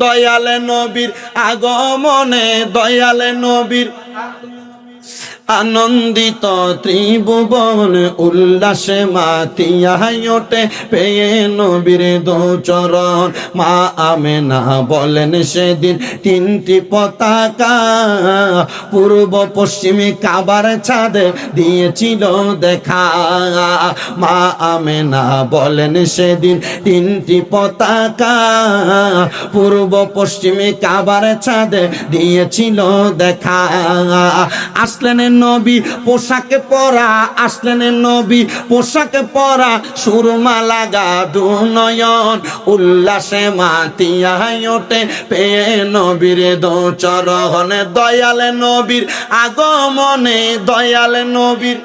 দয়াল নবীর আগমনে, দয়াল নবীর আনন্দিত ত্রিভুবন উল্লাসে মাতিয়া ওঠে পেয়ে নবীর দোচরণ। মা আমেনা বলেন সেদিন তিনটি পতাকা পূর্ব পশ্চিমে কাবার ছাদে দিয়েছিল দেখা। মা আমেনা বলেন সেদিন তিনটি পতাকা পূর্ব পশ্চিমে কাবার ছাদে দিয়েছিল দেখা। আসলেন নবী পোশাকে পরা, আসলেন নবী পোশাকে পরা, সুরমা লাগা দুনয়ন উল্লাসে মাতিয়া ওঠে পেয়ে নবীর দোচরণ। দয়াল নবীর আগমনে, দয়াল নবীর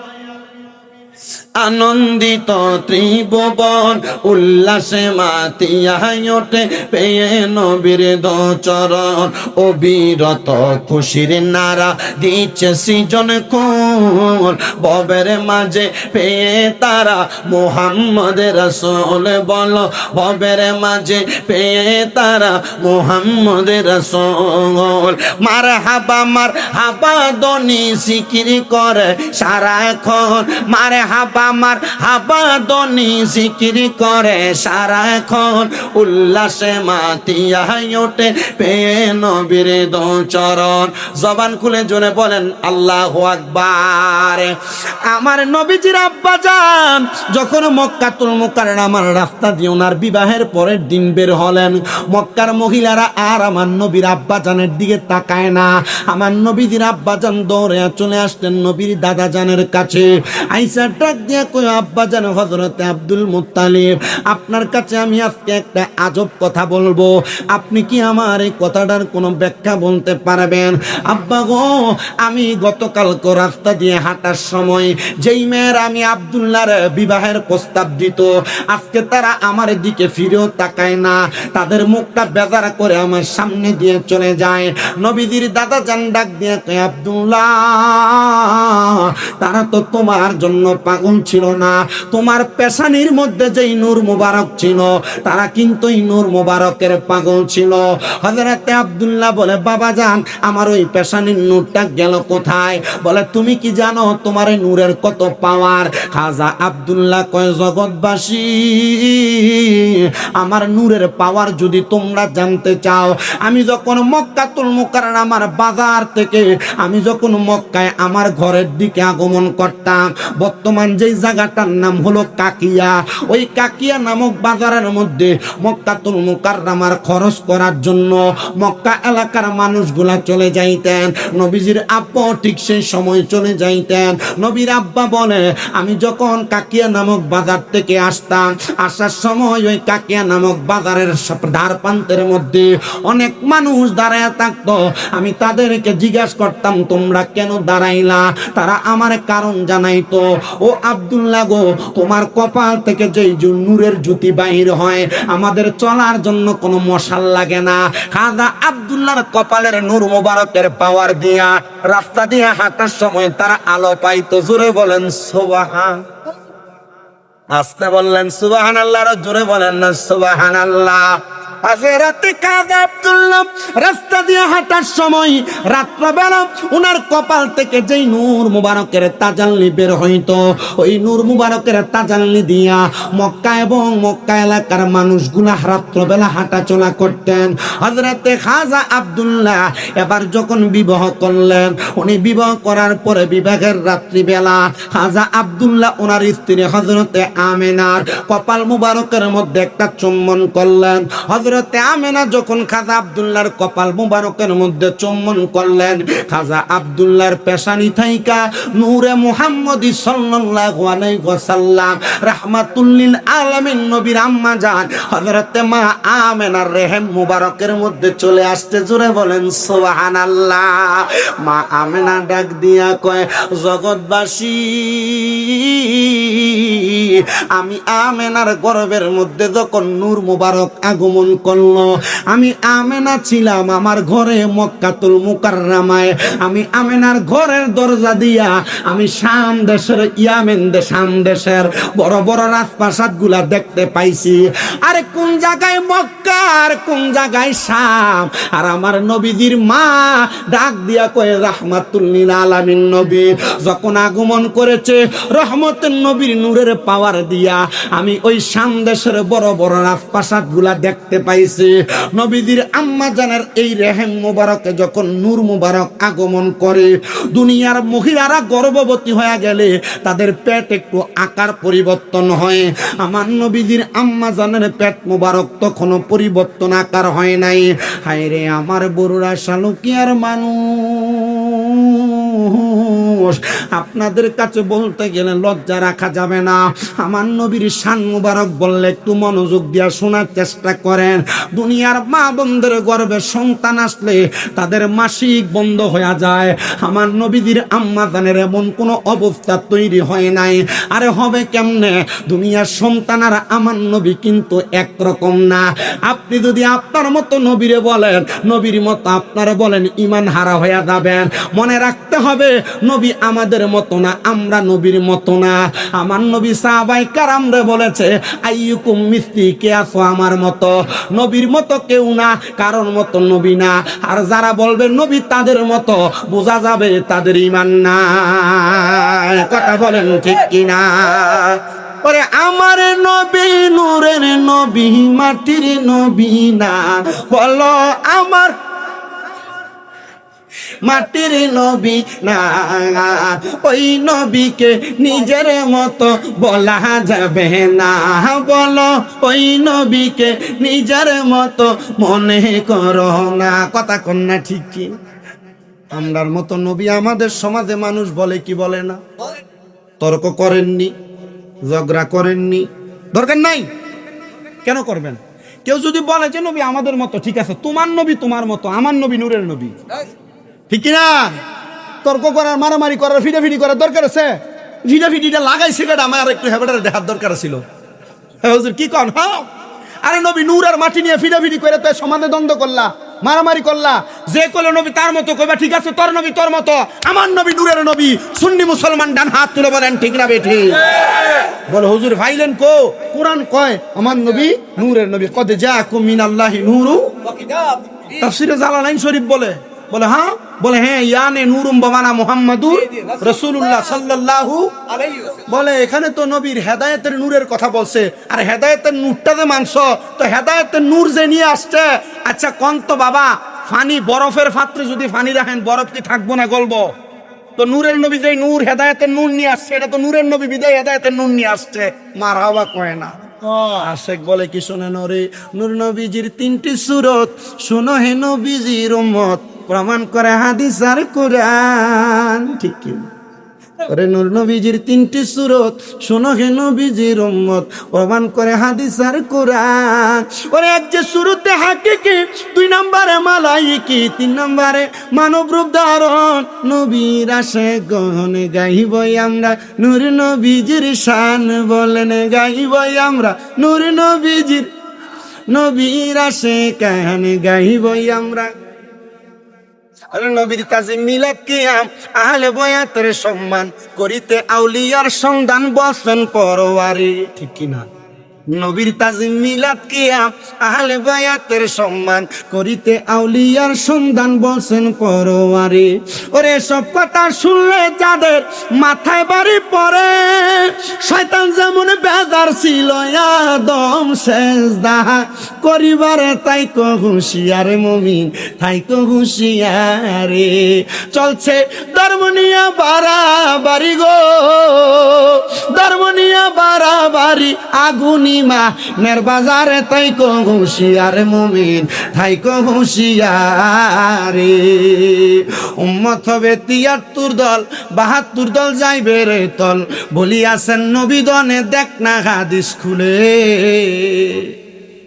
আনন্দিত ত্রিভুবন উল্লাসে মাতিয়া ওঠে পেয়ে নবীর দোচরণ। অবিরত খুশির নারা দিচ্ছে সৃজন কোন ববের মাঝে পেয়ে তারা মুহাম্মদ রাসূল। বলো ববের মাঝে পেয়ে তারা মুহাম্মদ রাসূল। মারহাবা মারহাবা ধ্বনি জিকির করে সারাক্ষণ, মারহাবা মারহাবা ধ্বনি জিকির করে সারাক্ষণ উল্লাসে মাতিয়া ওঠে পেয়ে নবীর দোচরণ। জবান খুলে জোরে বলেন আল্লাহু আকবার। আমার নবীজির আব্বাজান যখন মক্কাতুল মুকাররমার রাস্তা দিয়ে ওনার বিবাহের পরের দিন বের হলেন, মক্কার মহিলারা আর আমার নবীর আব্বাজানের দিকে তাকায় না। আমার নবীজির আব্বাজান দৌড়ে চলে আসলেন নবীর দাদাজানের কাছে। আইসা ডাক দিয়ে কই আব্বাজান হযরতে আব্দুল মুত্তালিব, আপনার কাছে আমি আজকে একটা আজব কথা বলবো, আপনি কি আমার এই কথাটার কোনো ব্যাখ্যা বলতে পারবেন? আব্বা গো, আমি গতকালকে রাস্তা দিয়ে হাঁটার সময় যেই মেয়ের আমি আব্দুল্লাহর বিবাহের প্রস্তাব দিত, আজকে তারা আমার দিকে ফিরেও তাকায় না, তাদের মুখটা বেজার করে আমার সামনে দিয়ে চলে যায়। নবীজির দাদা জান ডাক দিয়ে কয় আব্দুল্লাহ, তারা তো তোমার জন্য পাগল ছিল না, তোমার পেশানির মধ্যে যেই নূর মুবারক ছিল তারা কিন্তু এই নূর মুবারকের পাগল ছিল। হযরতে আব্দুল্লাহ বলে বাবা জান, আমার ওই পেশানির নূরটা গেল কোথায়? বলে তুমি কি জানো তোমার এই নূরের কত পাওয়ার? খাজা আব্দুল্লাহ কয় জগৎবাসী, আমার নূরের পাওয়ার যদি তোমরা জানতে চাও, আমি যখন মক্কাতুল মুকাররমার বাজার থেকে আমি যখন মক্কায় আমার ঘরের দিকে আগমন করতাম, বর্তমান যেই জায়গাটার নাম হলো কাকিয়া, ওই কাকিয়া নামক বাজারের মধ্যে মক্কাতুল মুকাররমার খরচ করার জন্য মক্কা এলাকার মানুষগুলা চলে যাইতেন। নবীজির আব্বা ঠিক সেই সময় চলে যাইতেন। নবীর আব্বা বলে আমি যখন কাকিয়া নামক বাজার থেকে আসতাম, আসার সময় ওই কাকিয়া নামক বাজারের ধার প্রান্তের মধ্যে অনেক মানুষ দাঁড়ায় থাকতো। আমি তাদেরকে জিজ্ঞাসা করতাম তোমরা কেন দাঁড়াইলা? তারা আমার কারণ জানাইতো। ও আব্দুল্লাহ গো, তোমার কপাল থেকে যেই নূরের জ্যোতি বাহির হয়, আমাদের চলার জন্য কোনো মশাল লাগে না। খাজা আব্দুল্লাহর কপালের নূর মুবারকের পাওয়ার দিয়া রাস্তা দিয়ে হাঁটার সময় তারা আলো পাইতো। জোরে বলেন সুবহান, আস্তে বললেন সুবহানাল্লাহ, আর জোরে বলেন না সুবহানাল্লাহ। হযরতে খাজা আব্দুল্লাহ রাস্তা দিয়ে হাঁটার সময় রাত্রবেলা উনার কপাল থেকে যেই নূর মুবারকের তাজাল্লি বের হইতো, ওই নূর মুবারকের তাজাল্লি দিয়া মক্কা এবং মক্কা এলাকার মানুষগুলা রাত্রবেলা হাঁটা চলা করতেন। হযরতে খাজা আব্দুল্লাহ এবার যখন বিবাহ করলেন, উনি বিবাহ করার পরে বিবাহের রাত্রিবেলা খাজা আব্দুল্লাহ ওনার স্ত্রী হযরতে আমেনার কপাল মুবারকের মধ্যে একটা চুম্বন করলেন। হযরতে আমেনা যখন খাজা আব্দুল্লাহর কপাল মুবারকের মধ্যে চুম্বন করলেন, খাজা আব্দুল্লাহর পেশানি থাইকা নূরে মুহাম্মদী সাল্লাল্লাহু আলাইহি ওয়াসাল্লাম রাহমাতুল লিল আলামিন নবীর আম্মা জান হযরতে মা আমেনার রেহেম মুবারকের মধ্যে চলে আসতে। জোরে বলেন সুবহানাল্লাহ। মা আমেনা ডাক দিয়া কয় জগৎবাসী, আমি আমেনার গর্ভের মধ্যে যখন নূর মুবারক আগমন করলো, আমি আমেনা ছিলাম আমার ঘরে মক্কাতুল মুকাররমায়। আমি আমেনার ঘরের দরজা দিয়া আমি শাম দেশের শাম দেশের বড় বড় রাজপ্রাসাদ গুলা দেখতে পাইছি। আরে কোন জায়গায় মক্কা আর কোন জায়গায় শাম? আর আমার নবীজির মা ডাক দিয়া কয়ে রাহমাতুল লিল আলামিন নবী যখন আগমন করেছে রহমতের নবীর নূরের পাওয়ার দিয়া আমি ওই শাম দেশের বড় বড় রাজপ্রাসাদ গুলা দেখতে পাইছি। নবীজির আম্মা জানের এই রেহেম মুবারকে যখন নূর মুবারক আগমন করে, দুনিয়ার মহিলারা গর্ভবতী হয়ে গেলে তাদের পেট একটু আকার পরিবর্তন হয়। আমার নবীজির আম্মা জানের পেট মুবারক তখনো পরিবর্তন আকার হয় নাই। হায় রে আমার বড়রা শালুকিয়ার মানুষ, আপনাদের কাছে বলতে গেলে লজ্জা রাখা যাবে না। আমার নবীর শান মুবারক বললে একটু মনোযোগ দিয়া শোনার চেষ্টা করেন। দুনিয়ার মা বোনদের গর্ভে সন্তান আসলে তাদের মাসিক বন্ধ হয়ে যায়। আমার নবীজির আম্মা জানের এমন কোনো অবস্থা তৈরি হয় নাই। আরে হবে কেমনে? দুনিয়ার সন্তান আর আমার নবী কিন্তু একরকম না। আপনি যদি আপনার মতো নবীরে বলেন, নবীর মতো আপনারা বলেন, ঈমান হারা হয়ে যাবেন। মনে রাখতে হবে নবী আমাদের মতো না, আমরা নবীর মতো না। আমার নবী সাহাবায়ে কেরামরে বলেছে আইয়ুকুম মিসলি, কে আছো আমার মতো? নবীর মতো কেউ না, কারোর মতো নবী না। আর যারা বলবে নবী তাদের মতো, বোঝা যাবে তাদের ঈমান নাই। কথা বলেন ঠিক কিনা? ওরে আমার নবী নূরের নবী, মাটির নবী না, বলো আমার মাটির নবী না। ওই নবীকে নিজের মতো বলা যাবে না, বলো ওই নবীকে নিজের মতো মনে করো না। কথা কন না ঠিক কি? আমরার মতো নবী আমাদের সমাজে মানুষ বলে কি বলে না? তর্ক করেননি, ঝগড়া করেননি, দরকার নাই। কেন করবেন? কেউ যদি বলে যে নবী আমাদের মতো, ঠিক আছে, তোমার নবী তোমার মতো, আমার নবী নূরের নবী, ঠিক কিনা? তর্ক করার, মারামারি করার, ফিটাফিটি করার দরকার আছে? ফিটাফিটিটা লাগাইছে কেটা? আমার একটু হেবাটারে দেখার দরকার ছিল। হুজুর কি কন? হ্যাঁ, আরে নবী নূর আর মাটি নিয়ে ফিটাফিটি করে তো সমাজে দ্বন্দ্ব করলা, মারামারি করলা। যে কোলে নবী তার মতো কইবা, ঠিক আছে তোর নবী তোর মতো, আমার নবী নূরের নবী। সুন্নি মুসলমান ডান হাত তুলে বলেন ঠিক না বেঠি? বল হুজুর ভাইলেন কো? কোরআন কয় আমার নবী নূরের নবী। কদ জাআকুম মিনাল্লাহি নূরু ওয়া কিতাব। তাফসীরে জালালাইন শরীফ বলে হ্যাঁ, বলে হ্যাঁ, ইয়ানে নূরুম বামানা মুহাম্মাদুর রাসূলুল্লাহ সাল্লাল্লাহু আলাইহি ওয়াসাল্লাম। বলে এখানে তো নবীর হেদায়েতের নূরের কথা বলছে। আর হেদায়েতের নূরটা যে মানছ, তো হেদায়েতের নূর যে নিয়ে আসছে, আচ্ছা কোন তো বাবা, পানি বরফের পাত্রে যদি পানি রাখেন বরফ কি থাকবো না, গলব? তো নূরের নবী যেই নূর হেদায়েতের নূর নিয়ে আসছে, এটা তো নূরের নবী বিদায় হেদায়েতের নূর নিয়ে আসছে। মারহাবা কয় না? আশেক বলে কি শোনেন রে, নূর নবীজির তিনটি সূরত, শোনো হে নবীজির উম্মত, প্রমাণ করে হাদিস আর কোরআন। ঠিক কি? ওরে নূর নবীজির তিনটি সূরত, শোনো হে নবীজির উম্মত, প্রমাণ করে হাদিস আর কোরআন। ওরে এক যে সূরতে হাকিকি, 2 নম্বরে মালাইকি, 3 নম্বরে মানব রূপ ধারণ। নবীর আশে গহনে গাইবই আমরা নূর নবীজির শান, বলেন গাইবই আমরা নূর নবীজির, নবীর আশে কানে গাইবই আমরা। নবীর তাজিম মিলাদ কিয়াম, আহলে বয়াতের সম্মান করিতে আউলিয়ার সন্ধান বসেন পরওয়ারি। ঠিক কিনা? নবীর তাজিম মিলাদ কিয়াম, আহলে বায়াতের সম্মান করিতে আউলিয়ার সন্ধান বসেন পরওয়ারি। ওরে সব কথা শুনলে যাদের মাথায় বাড়ি পড়ে, শয়তান যেমন বেজার ছিল আদম সেজদা করিবারে, তাই কো হুঁশিয়ারে মুমিন, তাই কো হুঁশিয়ারে। চলছে ধর্মনিয়া বাড়াবাড়ি গো, ধর্মনিয়া বাড়াবাড়ি, আগুনি মা নের বাজারে, তাই কো হুঁশিয়ারে মুমিন, তাই কো হুঁশিয়ারে। উম্মত হবে 73 দল, 72 দল যাইবে রে তল, বলিয়াছেন নবী দনে, দেখ না হাদিস খুলে।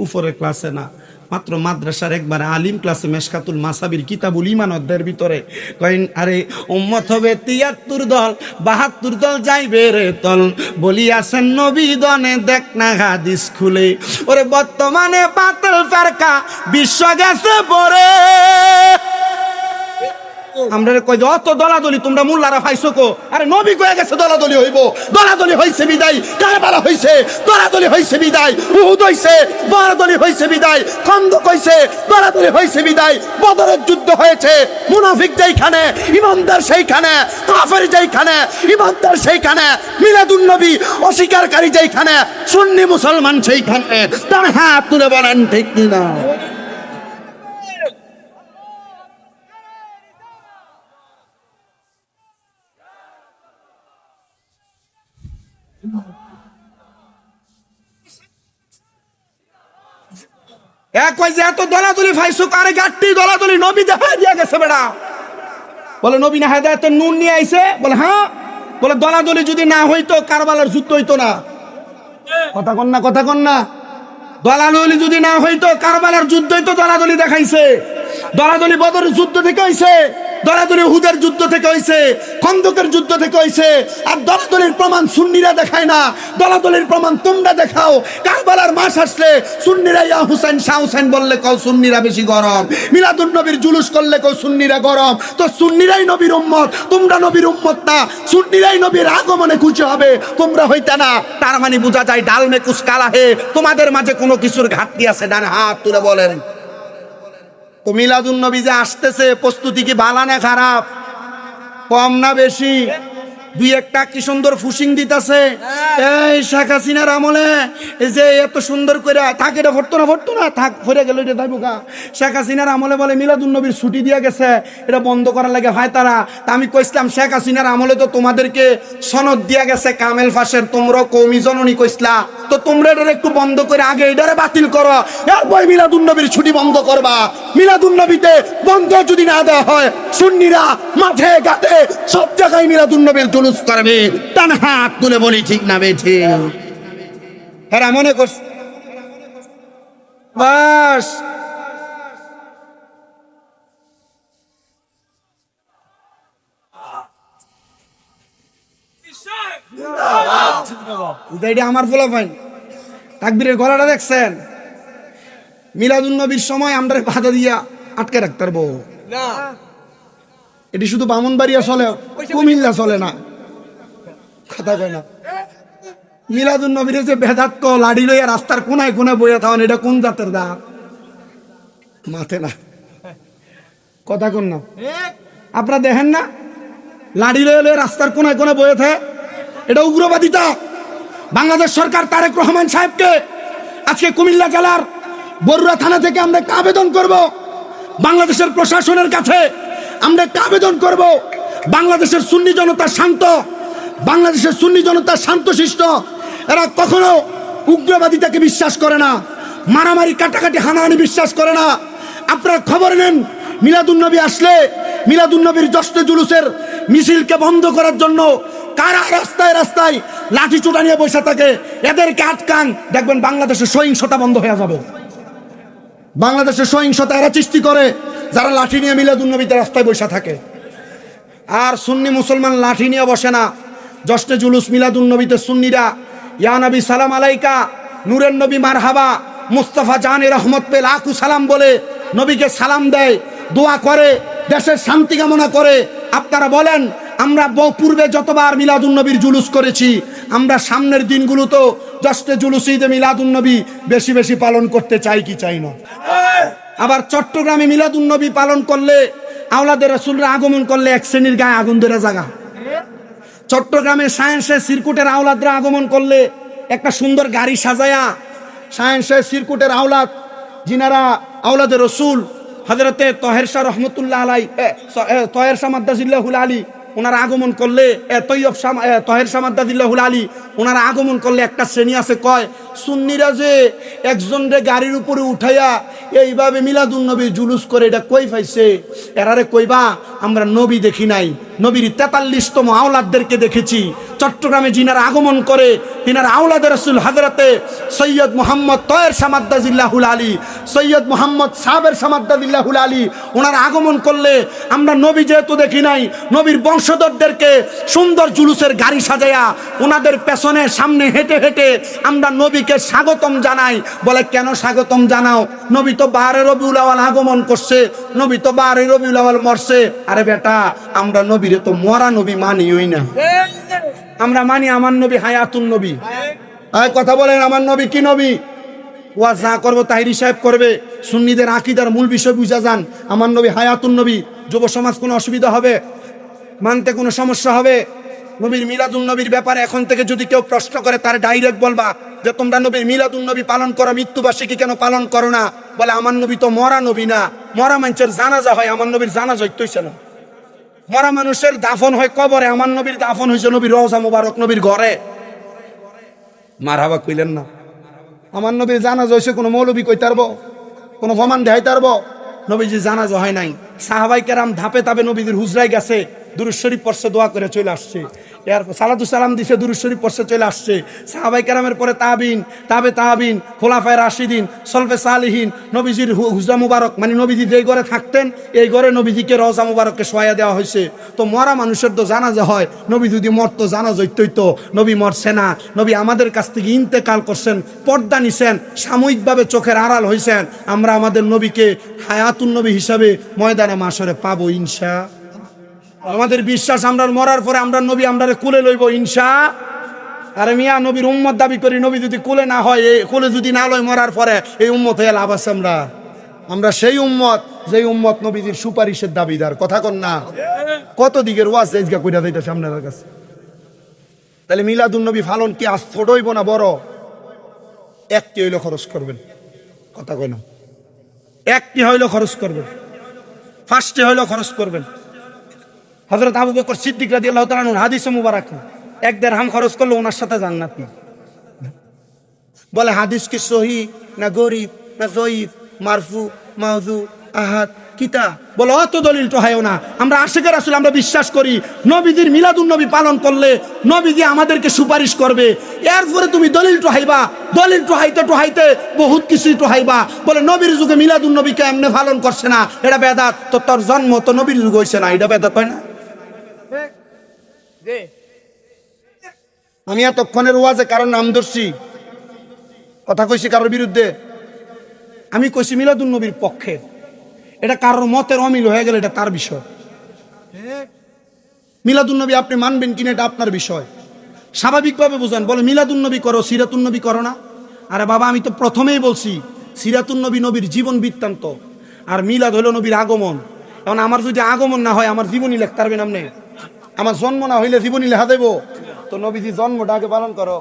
উপরে ক্লাসে না, মাত্র মাদ্রাসার একবার আলিম ক্লাসে মেশকাতুল মাসাবির কিতাবুল ঈমান অধ্যায়ের ভিতরে কইন, আরে উম্মত হবে ৭৩ দল ৭২ দল যাইবে রে তল, বলিয়াছেন নবী দনে দেখ না হাদিস খুলে। ওরে বর্তমানে বাতিল ফেরকা বিশ্ব গেছে পড়ে। আমরা কই অত দলাদলি তোমরা মোল্লারা পাইছো কো? আরে নবী কয়ে গেছে দলাদলি হইব, দলাদলি হইছে বিদায় কারবালা হইছে, দলাদলি হইছে বিদায় উহুদ হইছে, দলাদলি হইছে বিদায় খন্দক হইছে, দলাদলি হইছে বিদায় বদরের যুদ্ধ হয়েছে। মুনাফিক যেইখানে ইমানদার সেইখানে, কাফের যেইখানে ইমানদার সেইখানে, মিলাদুন নবী অস্বীকারী যেইখানে, সুন্নি মুসলমান সেইখানে। তার হাত তুলে বলেন ঠিক কিনা? এক কই যে এত দলাদলি ফাইসু কারে গাট্টি দলাদলি নবী দেখা দিয়া গেছে বেড়া। বলে নবী না হেদায়েত নূর নিয়ে আইছে? বলে হ্যাঁ। বলে দলাদলি যদি না হইতো কারবালার যুদ্ধ হইতো না। কথা কন না, কথা কন না। দলাদলি যদি না হইতো কারবালার যুদ্ধ হইতো, দলাদলি দেখাইছে। দলাদলি বদরের যুদ্ধ থেকে হইছে, দলাদলি উহুদের যুদ্ধ থেকে হইছে, খন্দকের যুদ্ধ থেকে হইছে। আর দলাদলির প্রমাণ সুন্নিরা দেখায় না, দলাদলির প্রমাণ তোমরা দেখাও। কারবালার মাস আসলে সুন্নিরা ইয়া হুসাইন শাহ হুসাইন বললে কও সুন্নিরা বেশি গরম, মিলাদুন নবীর জুলুস করলে কও সুন্নিরা গরম। তো সুন্নিরাই নবীর উম্মত, তোমরা নবীর উম্মত না। সুন্নিরাই নবীর আগমনে খুশি হবে, তোমরা হইতা না। তার মানে বোঝা যায় ডাল মে কুছ কালা হে, তোমাদের মাঝে কোনো কিছুর ঘাটতি আছে। ডান হাত তুলে বলেন। তো মিলাদুন নবী যে আসতেছে, প্রস্তুতি কি ভালো না খারাপ, কম না বেশি? দুই একটা কি সুন্দর ফুসিং দিতেছে। এই শেখ হাসিনার আমলে এই যে এত সুন্দর করে থাক, এটা ভরতো না থাক, ফিরে গেল এটা থাকবো গা। শেখ হাসিনার আমলে বলে মিলাদুন নবীর ছুটি দিয়ে গেছে, এটা বন্ধ করার লাগে হয় তারা। তা আমি কইছিলাম শেখ হাসিনার আমলে তো তোমাদেরকে সনদ দিয়া গেছে কামেল ফাঁসের, তোমরা কৌমি জননী কইসলা, তো তোমরা এটা একটু বন্ধ করে আগে এটারে বাতিল করো, এরপর মিলাদুন নবীর ছুটি বন্ধ করবা। মিলাদুন নবীতে বন্ধ যদি না দেওয়া হয়, সুন্নিরা মাঠে ঘাটে সব জায়গায় মিলাদুন নবীর জুলুস করবে। টান হাত তুলে বলি ঠিক না বেঠি? হ্যাঁ মনে করছ বাস আমার ফোলা পাইন তাকবীরের গলাটা দেখছেন? মিলাদুন নবীর সময় আমরা বাধা দিয়া আটকে রাখতে পারবো না। এটি শুধু ব্রাহ্মণবাড়িয়া চলে, কুমিল্লা চলে না। কথা কয় না। মিলাদুন নবীর যে বেদাত লাড়ি লইয়া রাস্তার কোনায় কোনায় বইয়া থাকেন, এটা কোন জাতের দা? মাথে না। কথা কন না। আপনারা দেখেন না লাড়ি লইয়া রাস্তার কোনায় কোনায় বইয়া থাকে? এটা উগ্রবাদিতা। বাংলাদেশ সরকার তারেক রহমান সাহেবকে আজকে কুমিল্লা জেলার বরুড়া থানা থেকে আমরা একটা আবেদন করব, বাংলাদেশের প্রশাসনের কাছে আমরা একটা আবেদন করব। বাংলাদেশের সুন্নি জনতা শান্ত, বাংলাদেশের সুন্নি জনতা শান্তশিষ্ট, এরা কখনো উগ্রবাদিতাকে বিশ্বাস করে না, মারামারি কাটাকাটি হানাহানি বিশ্বাস করে না। আপনারা খবর নেন, মিলাদুন নবী আসলে মিলাদুন নবীর জশ্নে জুলুসের মিছিলকে বন্ধ করার জন্য কারা রাস্তায় রাস্তায় লাঠি চোটা নিয়ে বসে থাকে, এদেরকে আটকান, দেখবেন বাংলাদেশের সহিংসতা বন্ধ হয়ে যাবে। বাংলাদেশের সহিংসতা এরা সৃষ্টি করে যারা লাঠি নিয়ে মিলাদুন নবীতে রাস্তায় বসে থাকে। আর সুন্নি মুসলমান লাঠি নিয়ে বসে না। জশ্নে জুলুস মিলাদুন নবীতে সুন্নিরা ইয়া নবী সালাম আলাইকা, নূরের নবী মারহাবা, মুস্তাফা জানে রহমত পে লাখু সালাম বলে নবীকে সালাম দেয়, দোয়া করে, দেশের শান্তি কামনা করে। আপনারা বলেন আমরা পূর্বে যতবার মিলাদুন নবীর জুলুস করেছি, আমরা সামনের দিনগুলোতেও জশ্নে জুলুস ঈদে মিলাদুন নবী বেশি বেশি পালন করতে চাই কি চাই না? আবার চট্টগ্রামে মিলাদুন নবী পালন করলে, আওলাদের রাসূলরা আগমন করলে এক শ্রেণীর গায়ে আগুন ধরে জাগা। চট্টগ্রামে সায়েন্সের সিরকুটের আওলাদরা আগমন করলে একটা সুন্দর গাড়ি সাজায়া সায়েন্সের সিরকুটের আওলাদ, যিনারা আওলাদের রসুল হযরতে তহের শাহ রহমতুল্লাহ আলাই, তহের শাহ মাদ্দাজিল্লাহুল আলী, ওনারা আগমন করলে, তৈয়ব শাহ তহের শাহ মাদ্দাজিল্লাহুল আলী, ওনারা আগমন করলে একটা শ্রেণী আছে কয় সুন্নিরা যে একজন রে গাড়ির উপরে উঠাইয়া এইভাবে মিলাদুন নবী জুলুস করে, এটা কই পাইছে? এরারে কইবা আমরা নবী দেখি নাই, নবীর 43তম আওলাদদেরকে দেখেছি। চট্টগ্রামে যিনারা আগমন করে তিনারা আওলাদ রাসূল হযরতে সৈয়দ মুহাম্মদ তয়ের সামাদ্দাজিল্লাহুল আলী, সৈয়দ মুহাম্মদ সাহেবের সামাদ্দাজিল্লাহুল আলী, ওনারা আগমন করলে আমরা নবী যেহেতু দেখি নাই, নবীর বংশধরদেরকে সুন্দর জুলুসের গাড়ি সাজায়া ওনাদের পেছনে সামনে হেঁটে হেঁটে আমরা নবীকে স্বাগতম জানাই। বলে কেন স্বাগতম জানাও? নবী তো 12 রবিউল আউয়াল আগমন করছে, নবী তো 12 রবিউল আউয়াল মরছে। আরে বেটা, আমরা নবীরে তো মরা নবী মানিই না, আমরা মানি আমার নবী হায়াতুন নবী। কথা বলেন আমার নবী কি নবী? ওয়াজ যা করবো তাহিরি সাহেব করবে, সুন্নিদের আকীদার মূল বিষয় বুঝা যান। আমার নবী হায়াতুন নবী। যুব সমাজ কোনো অসুবিধা হবে, মানতে কোনো সমস্যা হবে? নবীর মিলাদুন নবীর ব্যাপারে এখন থেকে যদি কেউ প্রশ্ন করে তার ডাইরেক্ট বলবা যে তোমরা নবীর মিলাদুন নবী পালন করো, মৃত্যুবার্ষিকী কেন পালন করো না? বলে আমার নবী তো মরা নবী না, মরা মানুষের জানাজা হয়, আমার নবীর জানাজা হইতেছে না। মরা মানুষের দাফন হয় কবরে, আমার নবীর দাফন হয়েছে নবীর রওজা মুবারক, নবীর ঘরে। মারহাবা কইলেন না? আমার নবীর জানাজা হয়েছে কোনো মৌলবী কইতে পারবো? কোনো প্রমাণ দেখাইতে পারবো? নবীজি জানাজা হয় নাই। সাহাবাই কেরাম ধাপে ধাপে নবীজির হুজরায় গেছে, দুরূদ শরীফ পড়ছে, দোয়া করে চলে আসছে। এরপর সালাতু সালাম দিছে, দুরূদ শরীফ পড়ছে, চলে আসছে। সাহাবাই কেরামের পরে তাবিন, তাবে তাবিন, খোলাফায়ে রাশিদিন, সলফে সালিহিন, নবীজির হুজরা মুবারক, মানে নবীজি যেই ঘরে থাকতেন এই ঘরে নবীজিকে রওজা মুবারককে শোয়া দেওয়া হয়েছে। তো মরা মানুষের তো জানাজা হয়, নবী যদি মরতো জানাজা হইতো। নবী মরছে না, নবী আমাদের কাছ থেকে ইন্তেকাল করছেন, পর্দা নিছেন, সাময়িকভাবে চোখের আড়াল হয়েছেন। আমরা আমাদের নবীকে হায়াতুন নবী হিসাবে ময়দানে মাশরে পাবো ইনশা। আমাদের বিশ্বাস আমরা মরার পরে আমরা নবী আমরা কুলে লইব ইনশা। আরে মিয়া, নবীর উম্মত দাবি করি, নবী যদি কুলে না হয়, কুলে যদি না লয় মরার পরে, এই উম্মত হয়ে লাভ আছে? আমরা সেই উম্মত যেই উম্মত নবীজির সুপারিশের দাবিদার। কথা কন না? কত দিকের ওয়াজ এজগা কইরা যাইতাছে আপনাদের কাছে। তাহলে মিলাদুন নবী পালন কি আজ ছোট হইব না বড়? একটি হইলো খরচ করবেন। কথা কই না? একটি হইলো খরচ করবেন, ফার্স্টে হইলো খরচ করবেন। হযরত আবু বকর সিদ্দিক রাদিয়াল্লাহু তাআলা আনহু হাদিসে মুবারক, 1 দিরহাম খরচ করলে ওনার সাথে জান্নাত। বলে হাদিস কি সহি না গরিব না জয়ীফ, মারফু, মাউযু, আহাদ, কিতা? বলে অত দলিল তো হয় না। আমরা আশিকে রাসূল আমরা বিশ্বাস করি নবীজির মিলাদুন নবী পালন করলে নবীজি আমাদেরকে সুপারিশ করবে। এরপরে তুমি দলিল তো হাইবা, দলিল তো হাইতে বহুত কিছু তো হাইবা। বলে নবীর যুগে মিলাদুন নবীকে এমনি পালন করছে না, এটা বেদাত। তো তোর জন্ম তো নবীর যুগে হইছে না, এটা বেদাত হয় না? আমি এতক্ষণের ওয়াজে কারণ নাম ধরছি, কথা কইছি কারোর বিরুদ্ধে? আমি কইছি মিলাদুন নবীর পক্ষে। এটা কারোর মতের অমিল হয়ে গেলে এটা তার বিষয়। মিলাদুন নবী আপনি মানবেন কিনা এটা আপনার বিষয়। স্বাভাবিকভাবে বুঝান। বলে মিলাদুন নবী করো, সিরাতুন নবী করো না? আরে বাবা, আমি তো প্রথমেই বলছি সিরাতুন নবী নবীর জীবন বৃত্তান্ত, আর মিলাদ হলো নবীর আগমন। এখন আমার যদি আগমন না হয় আমার জীবনী লিখতে পারবেন আপনি? আমার জন্ম না হইলে জীবনী লেখা দেব? তো নবীজি জন্মটা আগে পালন করো।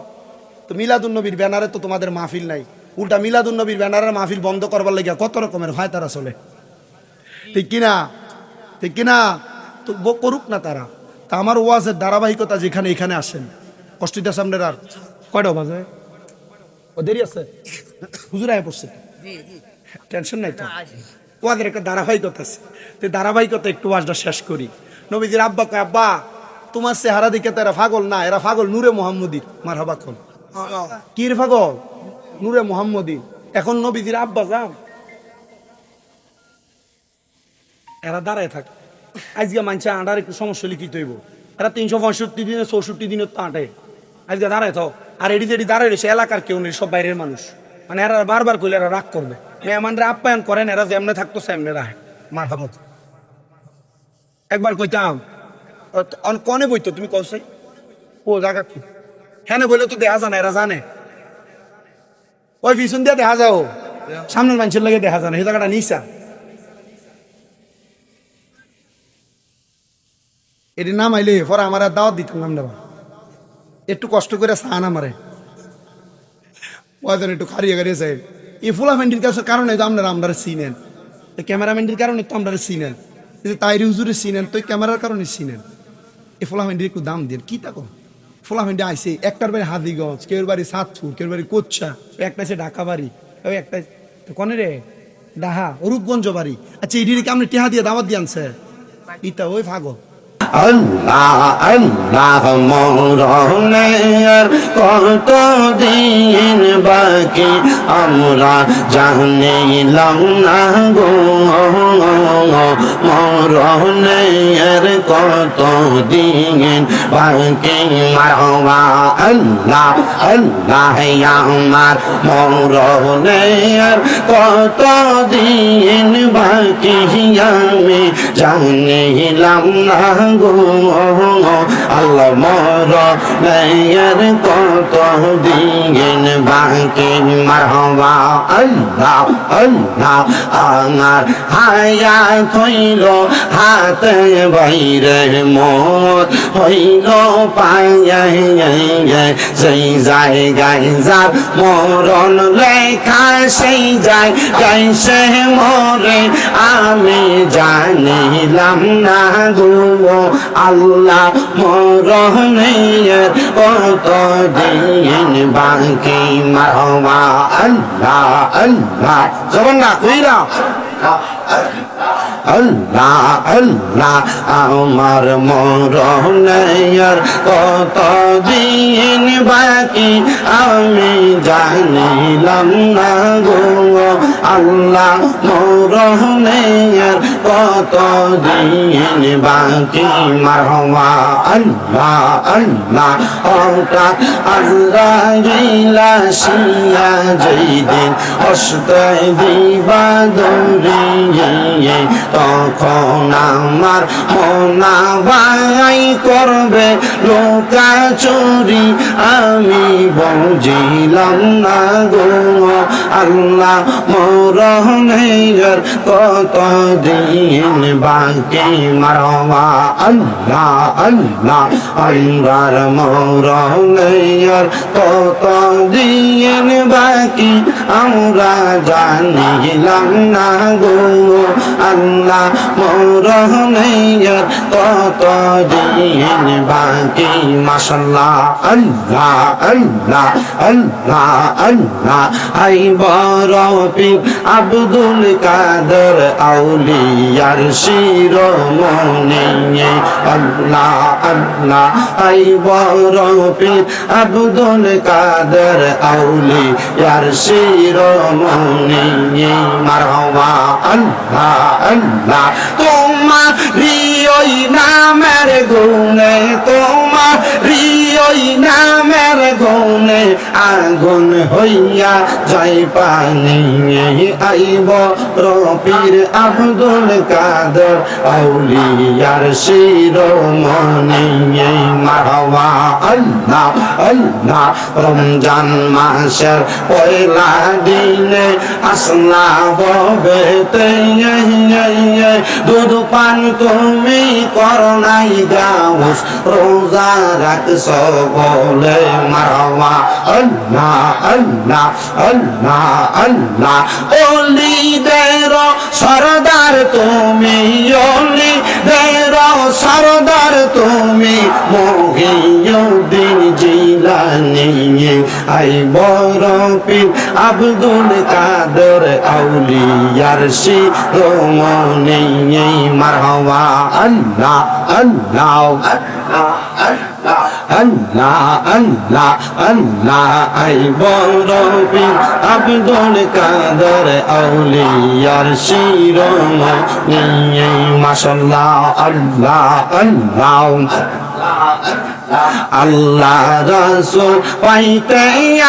তো মিলাদুন নবীর ব্যানারে তো তোমাদের মাহফিল নাই, উল্টা মিলাদুন নবীর ব্যানারের মাহফিল বন্ধ করবার লেগে কত রকমের হয় তারা চলে। ঠিক কিনা? ঠিক কিনা? তো করুক না তারা। তা আমার ওয়াজের ধারাবাহিকতা যেখানে এখানে আসেন। কষ্ট দিতে সামনের আর কয়টা বাজে? ও দেরি আছে, হুজুর আয় পড়ছে, টেনশন নাই তো। ওয়াজের একটা ধারাবাহিকতা আছে, তো ধারাবাহিকতা একটু ওয়াজটা শেষ করি। নবীজির আব্বা কয়, আব্বা তোমার চেহারা দিকে তো এরা পাগল না, এরা পাগল নূরে মুহাম্মদীর। মারহাবা কোন কির পাগল? নূরে মুহাম্মদী। এখন নবীজির আব্বা যান, এরা দাঁড়ায় থাকে। আজকে মানছে আঁটার একটু সমস্যা লিখিত হইব, এরা 365 দিনে 64 দিনে তো আঁটে। আজকে দাঁড়ায় থাক। আর এটি যেটি দাঁড়ায় রয়েছে এলাকার কেউ নেই, সব বাইরের মানুষ। মানে এরা বারবার কইলে এরা রাগ করবে। মেহমানরা আপ্যায়ন করেন, এরা যেমনে থাকতো সেমনে রাখে। মারহাবা। একবার কইতাম কনে বইতো, তুমি কৌসাই ও জায়গা কি হ্যাঁ বললে তো দেখা যায় না, এরা জানে। ওই পিছন দিয়ে দেখা যাও, সামনের মানুষের লাগে দেখা যায় না, সেই জায়গাটা নিসা। এটি নাম আইলে পরে আমার আর দাওয়াত দিতাম নাম দেবা, একটু কষ্ট করে সান আমারে ওজন একটু খারিয়ে খারিয়ে চাই। এই ফুলাফেন্ডির কাছে কারণে তো আপনারা চিনেন, ক্যামেরাম্যানটির কারণে তো আপনারা চিনেন, তাইরি হুজুরে চিনেন, তো ক্যামেরার কারণে চিনেন। এই ফুলাফেন্ডির একটু দাম দেন কি তাকো। ফুলাফেন্ডি আইসে একটার বাড়ি হাজিগঞ্জ, কেউ বাড়ি সাতপুর, কেউ বাড়ি কোচ্ছা, একটা আছে ঢাকা বাড়ি, ওই একটা কনে রে ডাহা রূপগঞ্জ বাড়ি। আচ্ছা এটিকে আপনি টেহা দিয়ে দাওয়াত দিয়ে আনছে ইতা ওই ভাগো আল্লাহ আল্লাহ মরণের কত দিন বাকি আমরা জানিলাম না গো মরণের কত দিন বাকি মারওয়া আল্লাহ আল্লাহ আমার মরণের কত দিন বাকি আমি জানিলাম না গো আল্লাহ মরণের কত দিন বাকি মারওয়া আল্লাহ আল্লাহ আমার হায়াত হইল হাতে বাইরে মত হইল পায়ে সেই জায়গায় যার মরণ লেখা সেই জায়গায় সে মরে আমি জানিলাম না গো আল্লাহ মরণের কত দিন বাকি মারওয়া আল্লাহ আল্লাহ জবান না কইরা আল্লাহ আল্লাহ আমার মরণের কত দিন বাকি আমি জানিলাম না গো আল্লাহ মরণের কত দিন বাকি মারওয়া আল্লাহ আল্লাহ হঠাৎ আজরাইল আসিয়া যেই দিন হস্তে দিবা দৌড়িয়ে তখন আমার মনা ভাই করবে লোকা চুরি আমি বুঝিলাম না গো আল্লাহ মরণের কত দিন বাকি মারওয়া আল্লাহ আল্লাহ আমরার মরণের কত দিন বাকি আমরা জানিলাম না গো আল্লাহ মরণের কত দিন বাকি মাশাআল্লাহ আল্লাহ আল্লাহ আল্লাহ আল্লাহ আই বড় পীর আব্দুল কাদের আউলিয়ার শিরোমণি আল্লাহ আল্লাহ আই বড় পীর আব্দুল কাদের আউলিয়ার শিরোমণি মারওয়া আল্লাহ আল্লাহ তোমারি ওই নামের গুণে তোমারি ওই নামের গুণে আগুন হইয়া যাই পানি আইব রবির আব্দুল কাদের আউলিয়ার শিরোমণি মারওয়া আল্লাহ আল্লাহ রমজান মাসের পয়লা দিনে আসলা ববেতে দুধ পান তুমি করনাই গাউস রোজা রাখছ বলে মারওয়া আল্লাহ আল্লাহ আল্লাহ আল্লাহ ওলিদের সরদার তুমি ওলিদের সরদার তুমি মহিউদ্দিন জিলানী আই বড় পীর আব্দুল কাদের আউলিয়ার শিরোমণি মারওয়া আল্লাহ আল্লাহ আল্লাহ আল্লাহ আল্লাহ আই বড় পীর আব্দুল কাদের আউলিয়ার শিরোমণি মাশাআল্লাহ আল্লাহ আল্লাহ আল্লাহ রাসূল পাইতে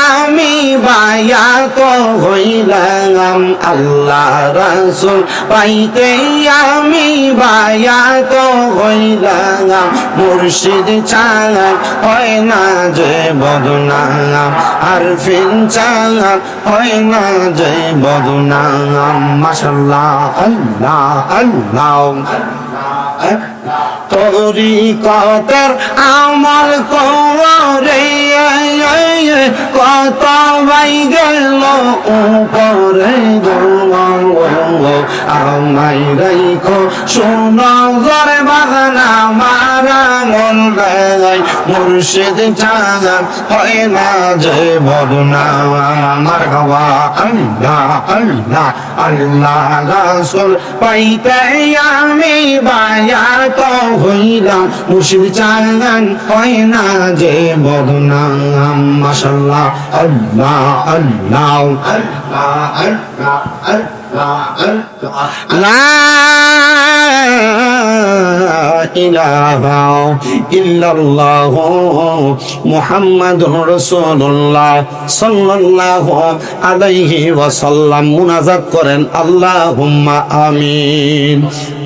আমি বায়াত হইলাম আল্লাহ রাসূল পাইতে আমি বায়াত হইলাম মুর্শিদ চাঁদ হয় না যে বদনাম আরফিন চাঁদ হয় না যে বদনাম মাশাআল্লাহ আল্লাহ আল্লাহ তরিকতের আমল করে কত ভাই গেল উপরে আমাই রাইখো শোনো জরে বাগানা মারা মন গায় মুর্শিদ চাঁদ হয় না যে বদনাম আমার গাওয়া আল্লাহ আল্লাহ আল্লাহ রাসূল পাইতে আমি বায়ার তো হইলাম মুর্শিদ চালান হয় না যে বদনাম মাশাআল্লাহ আল্লাহ আল্লাহ আল্লাহ আল্লাহ আল্লাহ লা ইলাহা ইল্লাল্লাহ মুহাম্মাদুর রাসূলুল্লাহ সাল্লাল্লাহু আলাইহি ওয়াসাল্লাম। মুনাজাত করেন আল্লাহুম্মা আমিন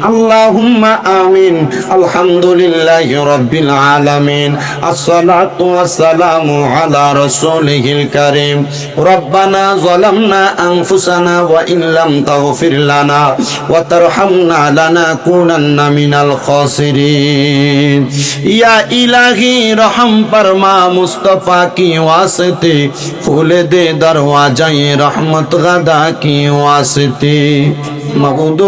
আল্লাহুম্মা আমিন। আলহামদুলিল্লাহি রাব্বিল আলামিন। আসসালাতু ওয়াসসালামু আলা রাসূলিহিল কারীম। রব্বানা যালামনা আনফুসানা ওয়া ইন লাম তাগফির লানা ওয়া তারহামনা লানাকুনান্না মিনাল খাসিরিন। ইয়া ইলাহি রহম ফরমা মুস্তাফা কি ওয়াসিতে খুলে দে দরওয়াজায়ে রহমত গাদা কি ওয়াসিতে। মাবুদ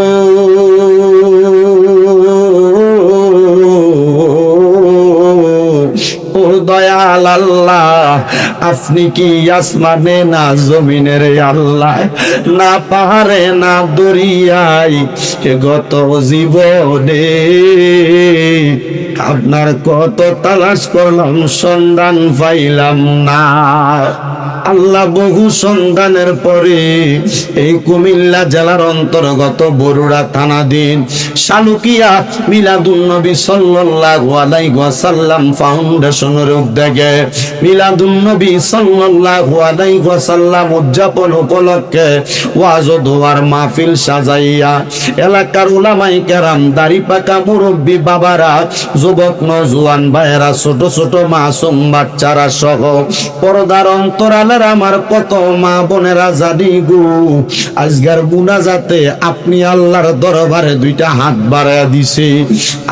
ও দয়াল আল্লাহ, আপনি কি আসমানে না জমিনের আল্লাহ, না পাহাড়ে না দরিয়ায়, গত জীবনে আপনার কত তালাশ করলাম সন্ধান পাইলাম না। আল্লাহ বহু সন্ধানের পরে এই কুমিল্লা জেলার অন্তর্গত বরুড়া থানাধীন শালুকিয়া মিলাদুন নবী সাল্লাল্লাহু আলাইহি ওয়াসাল্লাম ফাউন্ডেশনের উদ্যোগে মিলাদুন নবী সাল্লাল্লাহু আলাইহি ওয়াসাল্লাম উদযাপন উপলক্ষে ওয়াজ ও দোয়ার মাহফিল সাজাইয়া এলাকার উলামায়ে কেরাম, দাড়ি পাকা মুরব্বী বাবারা, যুবক নওজোয়ান ভাইয়েরা, ছোট ছোট মাসুম বাচ্চারা সহ পর্দার অন্তরালে আমার কত মা বোনেরা জানি গো, আজকের মুনাজাতে আপনি আল্লাহর দরবারে দুইটা হাত বাড়ায়া দিছে।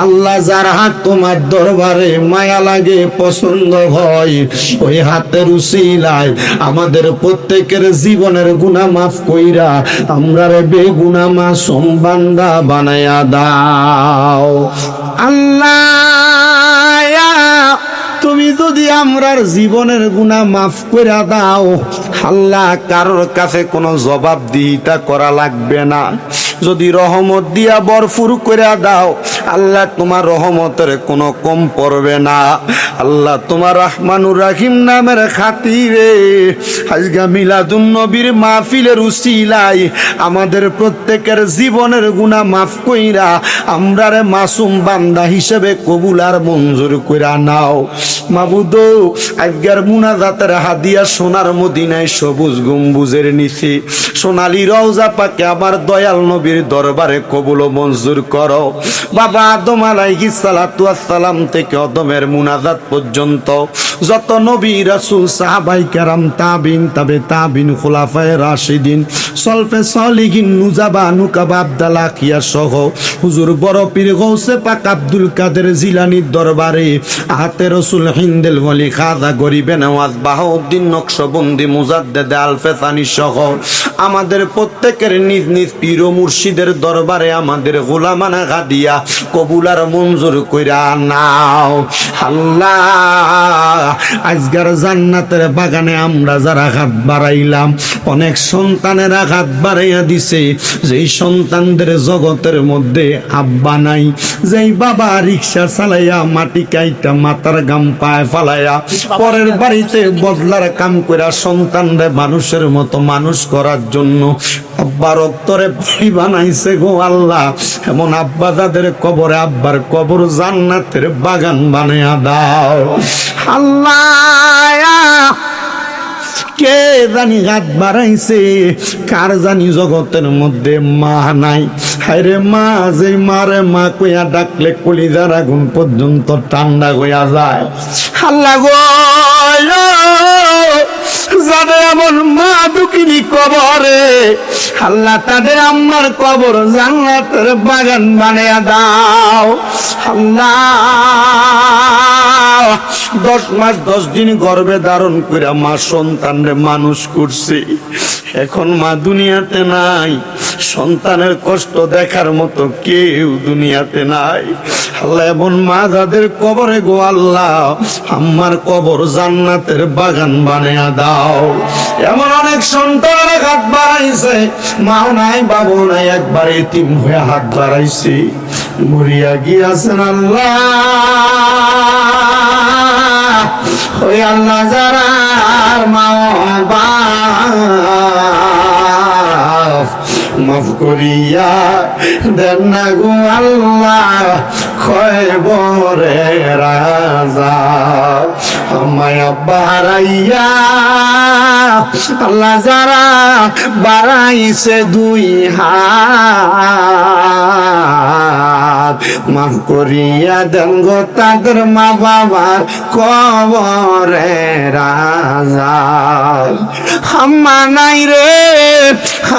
আল্লাহ যার হাত তোমার দরবারে মায়া লাগে, পছন্দ হয়, ওই হাতের উসিলায় আমাদের প্রত্যেকের জীবনের গুনাহ মাফ কইরা আমরা বেগুনাহ মাসুম বান্দা বানায়া দাও আল্লাহ। তুমি যদি আমরার জীবনের গুনাহ মাফ করে দাও আল্লাহ, কারোর কাছে কোনো জবাবদিহিতা করা লাগবে না। যদি রহমত দিয়া ভরপুর করে দাও আল্লাহ, তোমার রহমতের কোনো কম পড়বে না। আল্লাহ তোমার রহমানুর রহিম নামের খাতিরে আজকে মিলাদুন নবীর মাহফিলের উসিলায় আমাদের প্রত্যেকের জীবনের গুনাহ মাফ কইরা আমরারে মাসুম বান্দা হিসেবে কবুল আর মঞ্জুর কইরা নাও। মাবুদ আজকের মুনাজাতের হাদিয়া সোনার মদিনায় সবুজ গম্বুজের নিচে সোনালী রওজা পাকে আমার দয়াল নবীর দরবারে কবুল ও মঞ্জুর করো। বাবা আদম আলাইহিস সালাতু ওয়াস সালাম থেকে অদমের মুনাজাত পর্যন্ত যত নবী রাসূল সাহাবাই কেরাম তাবিন তাবে তাবিন খুলাফায়ে রাশিদিন সলফে সলিহিন নুজাবা নুকাবা আব্দালা কিয়া সহ হুজুর বড় পীর গৌসে পাক আব্দুল কাদের জিলানীর দরবারে হাতে রাসূল হিন্দেল ওয়ালি খাজা গরিবে নওয়াজ বাহাউদ্দিন নকশবন্দি মুজাদ্দেদ আলফেসানি সহ আমাদের প্রত্যেকের নিজ নিজ পীর ও মুর্শিদের দরবারে আমাদের গোলামানা গাদিয়া কবুল আর মঞ্জুর কইরা নাও আল্লাহ। আজকের জান্নাতের বাগানে আমরা যারা হাত বাড়াইলাম, অনেক সন্তানেরা হাত বাড়াইয়া দিছে, যেই সন্তানদের জগতের মধ্যে আব্বা নাই, যেই বাবা রিক্সা চালাইয়া মাটি কাইটা মাথার গাম পায়ে ফালাইয়া পরের বাড়িতে বদলার কাম কইরা সন্তানরে মানুষের মতো মানুষ করার জন্য আব্বার অন্তরে বাড়ি বানাইছে গো আল্লাহ, এমন আব্বা যাদের কবরে আব্বার কবর জান্নাতের বাগান বানায়া দাও আল্লাহ। কে জানি হাত বাড়াইছে, কার জানি জগতের মধ্যে মা নাই। হায়রে মা, যে মারে মা কইয়া ডাকলে কলিজার আগুন পর্যন্ত ঠান্ডা হইয়া যায় আল্লাহ গো। যাদের এমন মা দুঃখিনী কবরে আল্লাহ, তাদের আম্মার কবর জান্নাতের বাগান বানায়া দাও আল্লাহ। 10 মাস 10 দিন গর্ভে ধারণ করে মা সন্তানরে মানুষ করছে, এখন মা দুনিয়াতে নাই, সন্তানের কষ্ট দেখার মতো কেউ দুনিয়াতে নাই আল্লাহ। এমন মা যাদের কবরে গো আল্লাহ, আমার কবর জান্নাতের বাগান বানায়া দাও। এমন অনেক সন্তানেরা হাত বাড়াইছে, মাও নাই বাবু নাই, একবার এতিম হয়ে হাত বাড়াইছে মরিয়া গিয়াছেন আল্লাহ। ওই আল্লাহ যারা মা বাপ মাফ করিয়া দেন না গো আল্লাহ, খয়বরে রাজা আমায় আব্বা হারাইয়া আল্লাহ যারা বাড়াইছে দুই হাত, মাফ করিয়া দেন গো তাদের মা বাবার কবরে রাজা। আম্মা নাই রে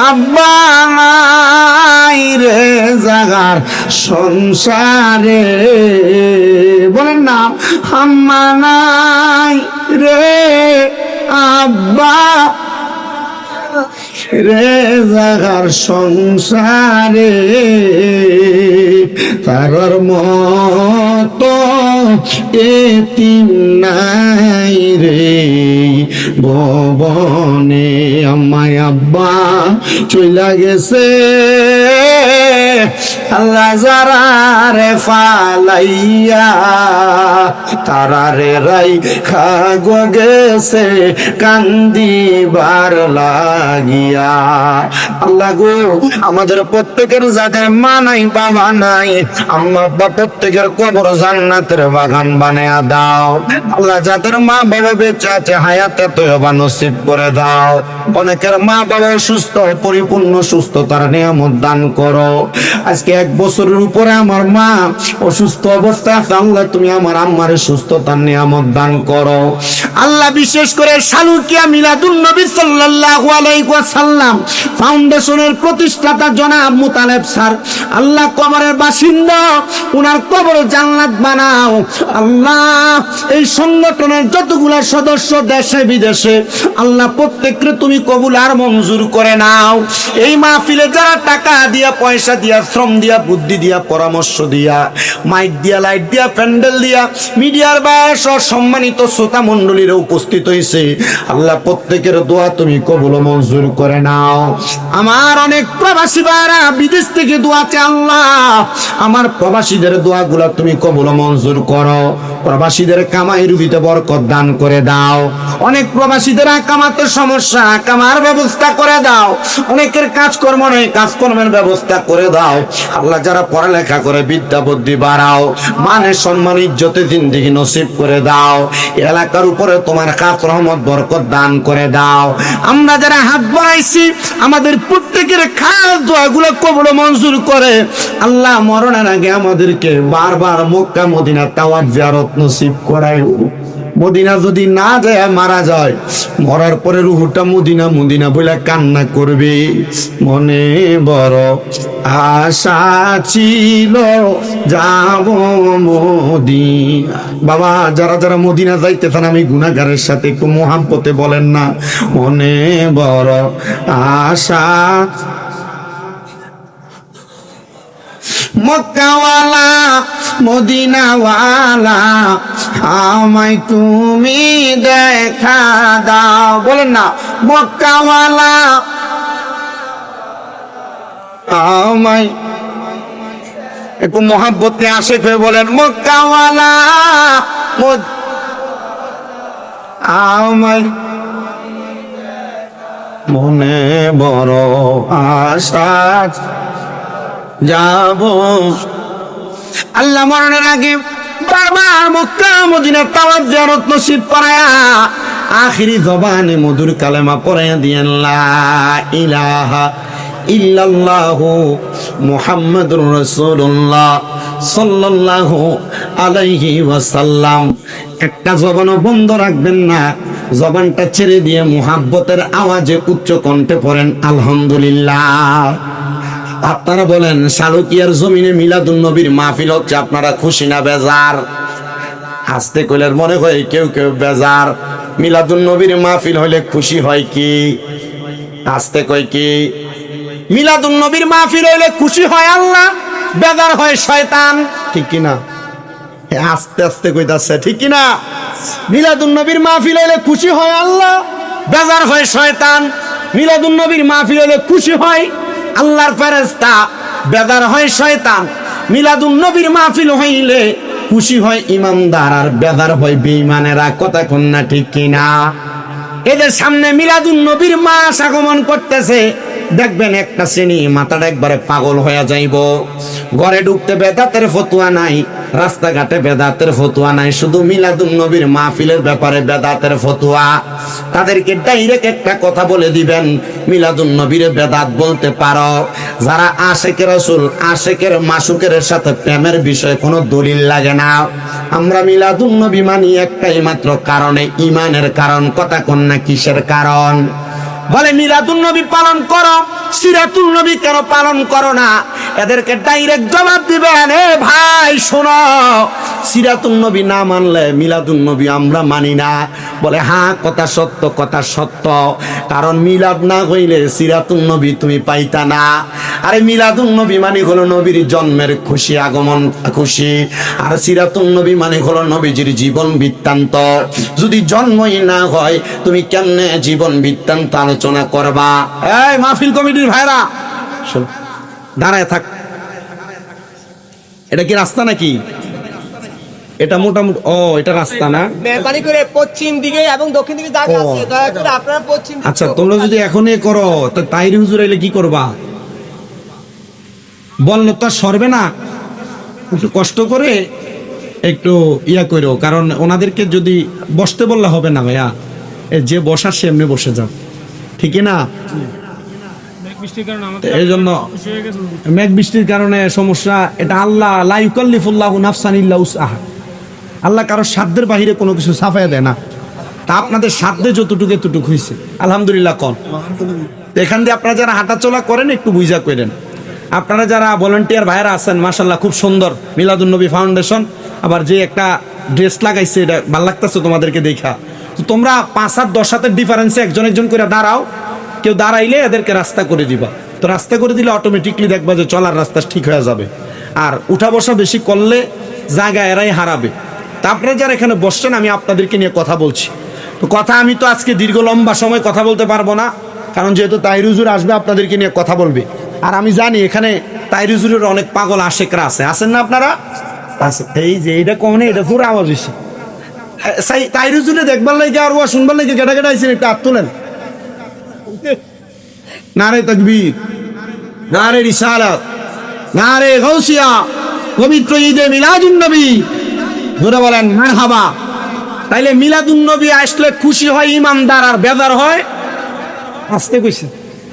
আব্বা নাই রে জাগার সংসারে, বলেন না আম্মা নাই রে আব্বা রে জাগার সংসারে, তার মতো এতিম নাই রে ভবনে। আমায় আব্বা চইলা গেছে আল্লাহ যারা রে ফালাইয়া, তারা রে রাইখা গো গেছে কান্দিবার লাগিয়া। আল্লাহ গো আমাদের প্রত্যেকের যাদের মা নাই বাবা নাই, আম্মা আব্বা প্রত্যেকের কবর জান্নাতের বাগান বানায়া দাও। আল্লাহ যাদের মা বাবা বেঁচে আছে হায়াতে তয়বা নসিব করে দাও। অনেকের মা বাবা সুস্থ, পরিপূর্ণ সুস্থতার নিয়ামত দান করো। আজকে 1 বছরের উপরে আমার মা অসুস্থ অবস্থায় আছে, আল্লাহ তুমি আমার আম্মার সুস্থতার নিয়ামত দান করো। আল্লাহ বিশেষ করে সালুকিয়া মিলাদুন নবী সাল্লাল্লাহু আলাইহি ওয়াসাল্লাম ফাউন্ডেশনের প্রতিষ্ঠাতা জনাব মুতালেব স্যার, আল্লাহ কবরের বাসিন্দা, উনার কবর জান্নাত বানাও। আল্লাহ এই সংগঠনের যতগুলা সদস্য দেশে বিদেশে, আল্লাহ প্রত্যেককে তুমি কবুল আর মঞ্জুর করে নাও। এই মাহফিলে যারা টাকা দিয়া, পয়সা দিয়া, শ্রম দিয়া, বুদ্ধি দিয়া, পরামর্শ দিয়া, মাইক দিয়া, লাইট দিয়া, প্যান্ডেল দিয়া, মিডিয়ার বয়স সম্মানিত শ্রোতা মণ্ডলীরা উপস্থিত হয়েছে, আল্লাহ প্রত্যেকের দোয়া তুমি কবুল মঞ্জুর করে নাও। আমার অনেক প্রবাসী ভাইরা বিদেশ থেকে দোয়া চায়, আল্লাহ আমার প্রবাসীদের দোয়াগুলা তুমি কবুল মঞ্জুর করো। প্রবাসীদের কামাই রুবিতে বরকত দান করে দাও। অনেক প্রবাসীদের কামাতে সমস্যা, কামার ব্যবস্থা করে দাও। অনেকের কাজকর্ম নেই, কাজকর্মের ব্যবস্থা করে দাও। আল্লাহ যারা পড়ালেখা করে বিদ্যা বুদ্ধি বাড়াও, মানে সম্মান ইজ্জতে জিন্দেগি নসিব করে দাও। এলাকার উপরে তোমার খাস রহমত বরকত দান করে দাও। আমরা যারা হাত বাড়াইছি আমাদের প্রত্যেকের খাস দোয়াগুলো কবুল মঞ্জুর করে আল্লাহ মরণের আগে আমাদেরকে বারবার মক্কা মদিনা তাওয়াফ জিয়ারত নসিব করায়ও। মদিনা যদি না যায় মারা যায়, মরার পরে রুহুটা মদিনা মদিনা বলে কান্না করবে। মনে বড় আশা ছিল যাব মদিনা। বাবা যারা যারা মদিনা যাইতেছেন আমি গুনাহগারের সাথে একটু মোহাব্বতে বলেন না, মনে বড় আশা। মক্কাওয়ালা মদিনাওয়ালা আমায় তুমি দেখা দাও, বলেন না মক্কাওয়ালা আমায় একটু মোহাব্বতে আশেক হয়ে বলেন মক্কাওয়ালা আমায় মনে বড় আশা যাব। আল্লাহ মরণের আগে বারবার মক্কা মদিনা তাওয়াফ জিয়ারত নসিব করায়া আখিরি জবানে মধুর কালেমা পড়াইয়া দিয়েন লা ইলাহা ইল্লাল্লাহু মুহাম্মাদুর রাসূলুল্লাহ সাল্লাল্লাহু আলাইহি ওয়াসাল্লাম। একটা জবানও বন্ধ রাখবেন না, জবানটা ছেড়ে দিয়ে মুহাব্বতের আওয়াজে উচ্চ কণ্ঠে পড়েন আলহামদুলিল্লাহ। আপনারা বলেন সালুকিয়ার জমিনে মিলাদুন নবীর মাহফিল হচ্ছে, আপনারা খুশি না বেজার? হাসতে কইলে মনে হয় কেউ কেউ বেজার। মিলাদুন নবীর মাহফিল হইলে খুশি হয় কি? হাসতে কই কি? মিলাদুন নবীর মাহফিল হইলে খুশি হয় আল্লাহ, বেজার হয় শয়তান, ঠিক কি না? আস্তে আস্তে কইতাছে, ঠিক কি না? মিলাদুন নবীর মাহফিল হইলে খুশি হয় আল্লাহ, বেজার হয় শয়তান। মিলাদুন নবীর মাহফিল হইলে খুশি হয় আল্লাহর ফেরেশতা, বেদার হয় শয়তান। মিলাদুন নবীর মাহফিল হইলে খুশি হয় ইমানদার, আর বেদার হয় বেঈমানেরা। কথা কোন না ঠিক কিনা? এদের সামনে মিলাদুন নবীর মাস আগমন করতেছে, দেখবেন একটা শ্রেণী মাথাটা একবারে পাগল হয়ে যাইব। ঘরে ঢুকতে বেদাতের ফতুয়া নাই, রাস্তাঘাটে বেদাতের ফতুয়া নাই, শুধু মিলাদুন নবীর মাহফিলের ব্যাপারে বেদাতের ফতুয়া। তাদেরকে ডাইরেক্ট একটা কথা বলে দিবেন, মিলাদুন নবীর বেদাত বলতে পারো যারা আশেকে রাসূল, আশেকের মাসুকের সাথে প্রেমের বিষয়ে কোনো দলিল লাগে না। আমরা মিলাদুন নবী মানি একটাই মাত্র কারণে, ইমানের কারণ। কথা কোন না কিসের কারণ? বলে মিলাদুন নবী পালন করো, সিরাতুল নবী কেন পালন করো না? এদেরকে ডাইরেক্ট জবাব দিবেন, এ ভাই শোনো, সিরাতুল নবী না মানলে মিলাদুন নবী আমরা মানি না। বলে হ্যাঁ, কথা সত্য, কথা সত্য। কারণ মিলাদ না হইলে সিরাতুল নবী তুমি পাইতা না। আরে মিলাদুন নবী মানে হলো নবীর জন্মের খুশি, আগমন খুশি। আর সিরাতুল নবী মানে হলো নবীজির জীবন বৃত্তান্ত। যদি জন্মই না হয় তুমি কেমনে জীবন বৃত্তান্ত আলোচনা করবা? এই মাহফিল কমিটির ভাইরা শোনো, দাঁড়ায় থাক। এটা কি রাস্তা নাকি? এটা মোটামুটি, ও এটা রাস্তা না? মেহরবানি করে পশ্চিম দিকে এবং দক্ষিণ দিকে জায়গা আছে, দয়া করে আপনারা পশ্চিম দিকে। আচ্ছা, তোমরা যদি এখনই করো তো তাইরি হুজুর এলে কি করবা? বললে তো আর সরবে না। একটু কষ্ট করে একটু ইয়া করো, কারণ ওনাদেরকে যদি বসতে বললে হবে না ভাইয়া। যে বসার সে এমনি বসে যাও, ঠিক না? এই জন্য মেঘ বৃষ্টির কারণে সমস্যা। এটা আল্লাহ লা ইউকাল্লিফুল্লাহু নাফসান ইল্লা উসআহা। আল্লাহ কারো সাধ্যের বাহিরে কোনো কিছু সাফায়া দেয় না। তা আপনাদের সাধ্যে যতটুকু এতটুকু হয়েছে, আলহামদুলিল্লাহ কন। এখান দিয়ে আপনারা যারা হাঁটাচলা করেন একটু বুঝা করেন। আপনারা যারা ভলান্টিয়ার ভাইরা আছেন, মাশাআল্লাহ খুব সুন্দর মিলাদুন নবী ফাউন্ডেশন। আবার যে একটা ড্রেস লাগাইছে, এটা ভালো লাগতেছে তোমাদেরকে দেখা। তো তোমরা 5 আর 10 হাতের ডিফারেন্সে একজন একজন করে দাঁড়াও। কেউ দাঁড়াইলে এদেরকে রাস্তা করে দিবা। তো রাস্তা করে দিলে অটোমেটিকলি দেখবা যে চলার রাস্তা ঠিক হয়ে যাবে। আর উঠা বসা বেশি করলে জায়গা এরাই হারাবে। তা আপনারা যারা এখানে বসছেন, আমি আপনাদেরকে নিয়ে কথা বলছি। তো কথা আমি তো আজকে দীর্ঘ লম্বা সময় কথা বলতে পারবো না, কারণ যেহেতু তাহির হুজুর আসবে আপনাদেরকে নিয়ে কথা বলবে। আর আমি জানি এখানে তাহির হুজুরের অনেক পাগল আশেকরা আছে, আছেন না আপনারা? আছে। এই যে এটা কমনে, এটা পুরো আওয়াজ হয়েছে। তাহির হুজুরে দেখবার লাগে আর ওয়া শুনবার লাগে গেটা গেটা আইছেন, একটা হাত তোলেন। নারে তাকবীর, নারে রিসালাত, নারে গাউসিয়া, পবিত্র ঈদে মিলাদুন নবী জোরে বলেন মারহাবা। তাইলে মিলাদুন নবী আসলে খুশি হয় ইমানদার, আর বেজার হয়, আসতে কইছে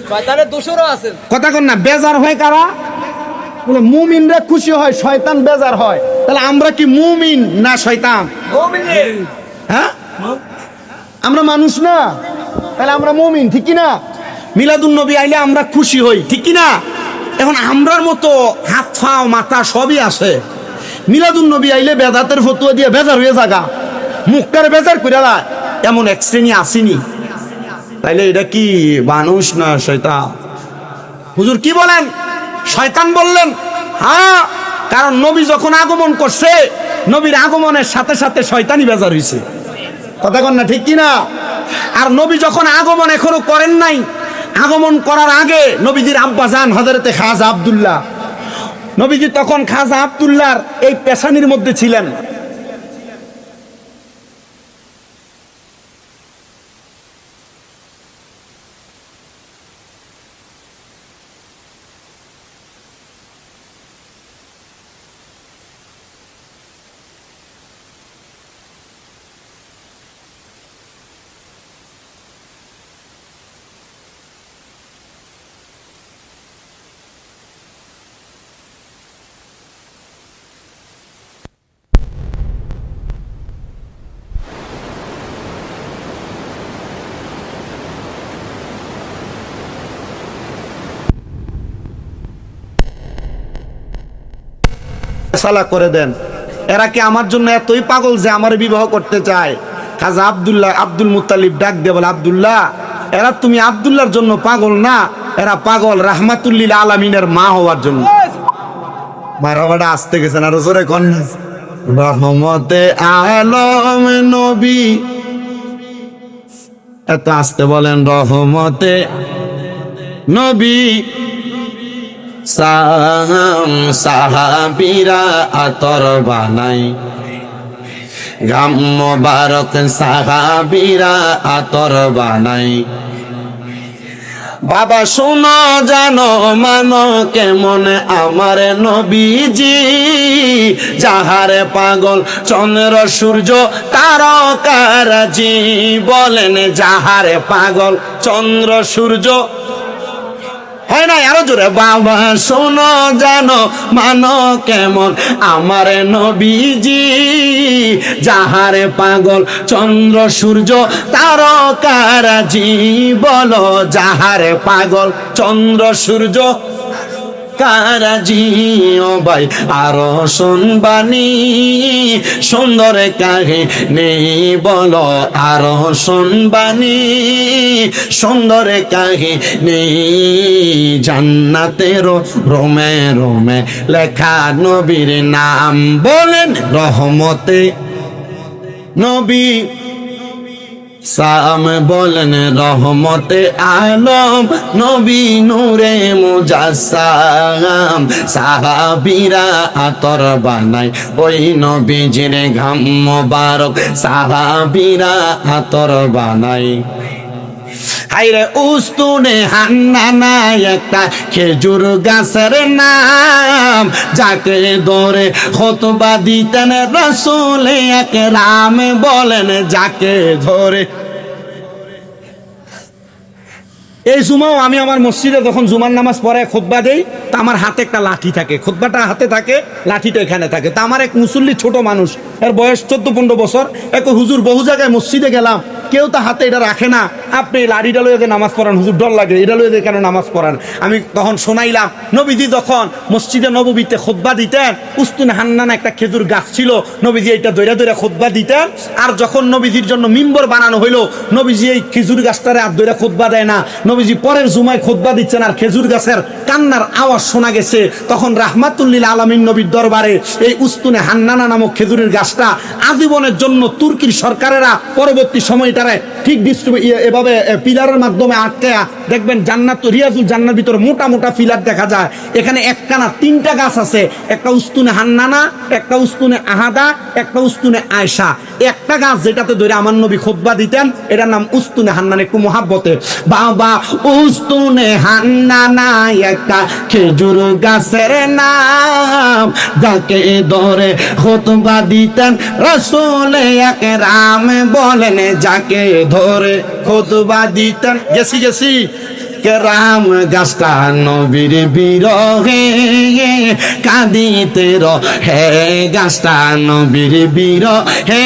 শয়তানের দোসরও আছে। কথা কন না, বেজার হয় কারা? বলে মুমিনরা খুশি হয়, শয়তান বেজার হয়। তাহলে আমরা কি মুমিন না শয়তান? মুমিন। হ্যাঁ, আমরা মানুষ না, তাহলে আমরা মুমিন, ঠিক কি না? মিলাদুন নবী আইলে আমরা খুশি হই, ঠিক কি না? এখন আমরার মতো হাত ফাও মাথা সবই আসে। মিলাদুন নবী আইলে বেদাতের ফতুয়া দিয়ে বেজার হয়ে জাগা, মুখটার বেজার করে দেয়, এমন এক শ্রেণী আসেনি। তাইলে এটা কি মানুষ না শয়তান? হুজুর কি বলেন? শয়তান বললেন? হ্যাঁ, কারণ নবী যখন আগমন করছে, নবীর আগমনের সাথে সাথে শয়তানি বেজার হয়েছে। কথা কন না, ঠিক কি না? আর নবী যখন আগমন এখনো করেন নাই, আগমন করার আগে নবীজির আব্বা জান হযরতে খাজা আব্দুল্লাহ, নবীজি তখন খাজা আব্দুল্লাহর এই পেশানির মধ্যে ছিলেন। সালা করে দেন। এরা কি আমার জন্য এতই পাগল যে আমার বিবাহ করতে চায়? খাজা আব্দুল্লাহ আব্দুল মুত্তালিব ডাক দিয়ে বলে, আব্দুল্লাহ, এরা তুমি আব্দুল্লাহর জন্য পাগল না, এরা পাগল রাহমাতুল্লিল আলামিনের মা হওয়ার জন্য। মারাবাটা আসতে গেছেন আরো জোরে কোন? রহমতে আলম নবী, এত আসতে বলেন, রহমতে নবী সাহাবীরা আতর বানাই গাম মোবারক সাহাবীরা আতর বানাই বাবা শোনো জানো মানো কেমন আমার নবীজি যাহারে পাগল চন্দ্র সূর্য তারকারাজি বলেন যাহারে পাগল চন্দ্র সূর্য হয় না আরো জোরে বাবা শোনো জানো মানো কেমন আমার নবীজি যাহারে পাগল চন্দ্র সূর্য তারকারাজি বলো যাহারে পাগল চন্দ্র সূর্য কারাজি ও ভাই আরো শুনবানি সুন্দর কাহিনী বলো আরো শুনবানি সুন্দর কাহিনী জান্নাতের রোমে রোমে লেখা নবীর নাম বলেন রহমতে নবী সাম বলেন রহমতে আলম নবী নূরে মুজাসসাম সাহাবীরা আতর বানাই ওই নবীজির ঘাম মোবারক সাহাবীরা আতর বানাই হাইরে উস্তুনে হান্নানা একটা খেজুর গাছের নাম যাকে ধরে খুতবা দিতেন রাসূল আকরাম বলেন যাকে ধরে এই জুমাও আমি আমার মসজিদে যখন জুমার নামাজ পড়ে খুতবা দেই তা আমার হাতে একটা লাঠি থাকে খুতবাটা হাতে থাকে লাঠিটা এখানে থাকে তা আমার এক মুসল্লি ছোট মানুষ এর বয়স 14-15 বছর এক হুজুর বহু জায়গায় মসজিদে গেলাম কেউ তো হাতে এটা রাখে না আপনি লাঠিটা লয়ে যে নামাজ পড়ান হুজুর ডর লাগে এটা লয়ে যে কেন নামাজ পড়ান আমি তখন শোনাইলাম নবীজি যখন মসজিদে নববীতে খুতবা দিতেন উস্তুন হান্নানা একটা খেজুর গাছ ছিল নবীজি এটা দইরা দইরা খুতবা দিতেন আর যখন নবীজির জন্য মিম্বর বানানো হইলো নবীজি এই খেজুর গাছটারে আর দইরা খুতবা দেয় না নবীজি পরের জুমায় খুতবা দিচ্ছেন আর খেজুর গাছের কান্নার আওয়াজ শোনা গেছে তখন রাহমাতুল্লিল আলামিন নবীর দরবারে এই উস্তুনে হান্নানা নামক খেজুরের গাছটা আজীবনের জন্য তুর্কির সরকারেরা পরবর্তী সময়টারে ঠিক এভাবে পিলারের মাধ্যমে আটকায়া দেখবেন জান্নাত রিয়াজুল জান্নার ভিতরে মোটা মোটা পিলার দেখা যায় এখানে একখানা 3টা গাছ আছে একটা উস্তুনে হান্নানা একটা উস্তুনে আহাদা একটা উস্তুনে আয়েশা একটা গাছ যেটাতে ধরে আমার নবী খুতবা দিতেন এটার নাম উস্তুনে হান্নানা একটু মহাব্বতে বাবা উস্তুনে হান্নানা একটা খেজুর গাছের নাম যাকে ধরে খুতবা দিতেন রাসূল আকরাম বলেন যাকে ধরে খুতবা দিতেন গেছি কেরাম গাছটা নবীর বিরহে কাঁদিতে রহে গাছটা নবীর বিরহে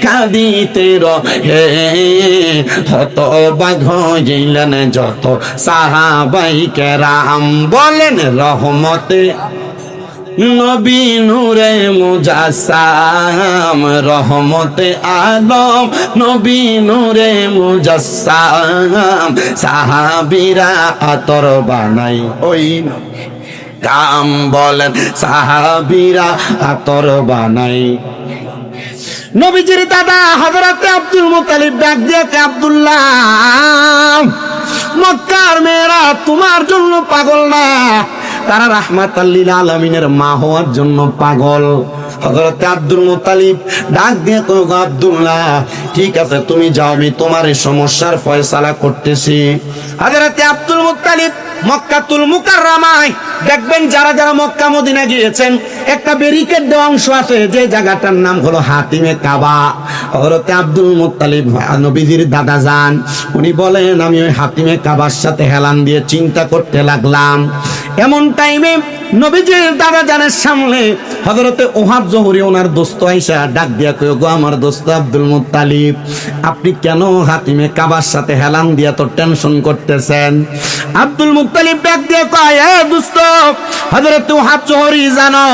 কাঁদিতে রহে হতবাক হইলেন যত সাহাবাই কেরাম বলেন রহমতে নবী নূরে মুজাসসাম রহমতে আলম নবী নূরে মুজাসসাম সাহাবীরা আতর বানাই ওই কাম বলেন সাহাবীরা আতর বানাই নবীজির দাদা হযরত আব্দুল মুত্তালিব ডাক দিয়ে আব্দুল্লাহ মক্কার মেয়েরা তোমার জন্য পাগল না তারা রাহমাতাল লিল আলামিনের মা হওয়ার জন্য পাগল হযরত আব্দুল মুত্তালিব ডাক দিয়ে কইল আব্দুল্লাহ ঠিক আছে তুমি যাও আমি তোমার এই সমস্যার ফয়সালা করতেছি হযরত আব্দুল মুত্তালিব মক্কাতুল মুকাররমায় দেখবেন যারা যারা মক্কা মদিনা গিয়েছেন একটা ব্যারিকেড দেওয়া অংশ আছে যে জায়গাটার নাম হলো হাতিমে কাবা হযরত আব্দুল মুত্তালিব নবীজির দাদা যান উনি বলেন আমি ওই হাতিমে কাবার সাথে হেলান দিয়ে চিন্তা করতে লাগলাম এমন টাইমে নবীজির দাদা জানের সামনে হযরতে ওহাব জোহরি ওনার দোস্ত আয়েশা ডাক দিয়া কয় গো আমার দোস্ত আব্দুল মুত্তালিব আপনি কেন হাতিমে কাবার সাথে হেলান দিয়া তো টেনশন করতেছেন আব্দুল মুত্তালিব ডাক দিয়া কয় এ দোস্ত হযরতে ওহাব জোহরি জানো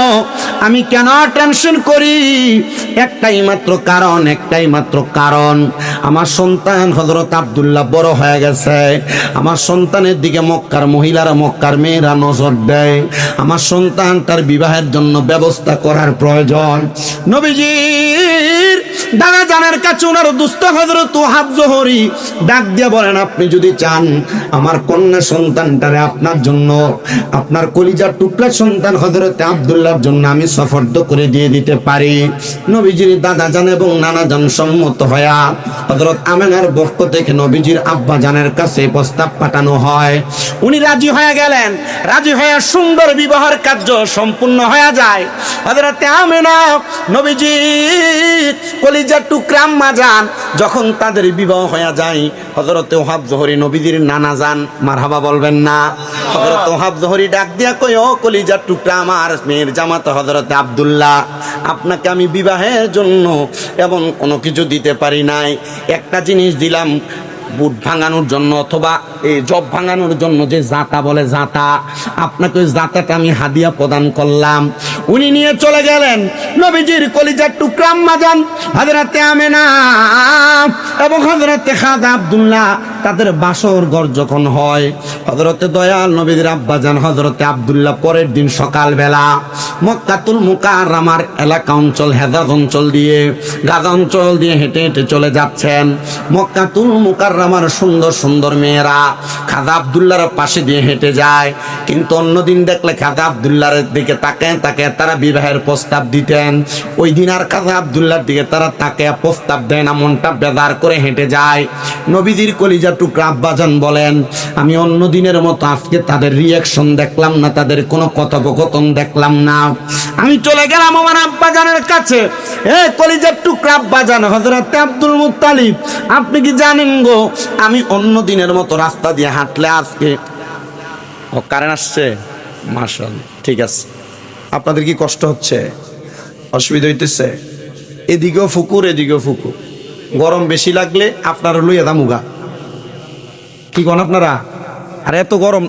আমি কেন টেনশন করি একটাই মাত্র কারণ আমার সন্তান হযরত আব্দুল্লাহ বড় হয়ে গেছে আমার সন্তানের দিকে মক্কার মহিলারা মক্কার মেয়েরা নজর দেয় আমার সন্তান তার বিবাহের জন্য ব্যবস্থা করার প্রয়োজন নবীজির দাদা জানের কাছে ওনার দুস্থ হযরত ওহাব জোহরি ডাক দিয়ে বলেন, আপনি যদি চান আমার কন্যা সন্তানটারে আপনার জন্য, আপনার কলিজার টুকরা সন্তান হযরত আব্দুল্লাহর জন্য আমি সফর্দ করে দিয়ে দিতে পারি। নবীজির দাদা জান এবং নানা জান সম্মত হয়া হযরত আমেনার পক্ষ থেকে নবীজির আব্বা জানের কাছে প্রস্তাব পাঠানো হয়। উনি রাজি হয়ে গেলেন। রাজি হয়ে সুন্দর বিবাহের কার্য সম্পূর্ণ হয়ে যায়। হযরত আমেনা নবীজি কলিজার টুকরা আম্মা জান যখন তাদের বিবাহ হয়ে যায়, হযরত ওহাব জোহরি নবীজির নানা জান, মারহাবা বলবেন না? হযরত ওহাব জোহরি ডাক দিয়া কই, ও কলিজার টুকরা আমার মেয়ের জামাতা হযরত আব্দুল্লাহ, আপনাকে আমি বিবাহের জন্য এমন কোনো কিছু দিতে পারি নাই। একটা জিনিস দিলাম, বুট ভাঙানোর জন্য অথবা এই জব ভাঙানোর জন্য যে জাতা বলে, জাতা, আপনাকে ওই জাতাটা আমি হাদিয়া প্রদান করলাম। উনি নিয়ে চলে গেলেন নবীজির কলিজার টুকরা আম্মা জান হযরতে আমেনা এবং হযরতে খাজা আব্দুল্লাহ, তাদের বাসর ঘর যখন হয়, হযরতে দয়াল নবীর আব্বা জান হযরতে আব্দুল্লাহ পরের দিন সকালবেলা মক্কাতুল মুকাররমার এলাকা অঞ্চল, হেজাজ অঞ্চল দিয়ে, গাজা অঞ্চল দিয়ে হেঁটে হেঁটে চলে যাচ্ছেন। মক্কাতুল মুকাররমার সুন্দর সুন্দর মেয়েরা খাজা আব্দুল্লাহর পাশে দিয়ে হেঁটে যায়, কিন্তু অন্যদিন দেখলে খাজা আব্দুল্লাহর দিকে তাকায় তাকায় তারা বিবাহের প্রস্তাব দিতেন। ওই দিন আর খাজা আব্দুল্লাহর দিকে তারা তাকায় প্রস্তাব দেয় না, মনটা বেজার করে হেঁটে যায়। নবীজির কলিজা টুকরা আব্বাজান বলেন, আমি অন্য দিনের মতো আজকে তাদের রিয়াকশন দেখলাম না, তাদের কোনো কথোপকথন দেখলাম না। আমি চলে গেলাম আমার আব্বাজানের কাছে। এ কলিজার টুকরা আব্বাজান হযরত আব্দুল মুত্তালিব, আপনি কি জানেন গো, আমি অন্য দিনের মতো রাস্তা দিয়ে হাঁটলে আজকে কারেন্ট আসছে, মাশাআল্লাহ, ঠিক আছে, আপনাদের কি কষ্ট হচ্ছে, অসুবিধা হইতেছে? এদিকেও ফুকুর এদিকেও ফুকুর, গরম বেশি লাগলে আপনারা লইয়া দামুগা, কি কোন আপনারা? আর এত গরম,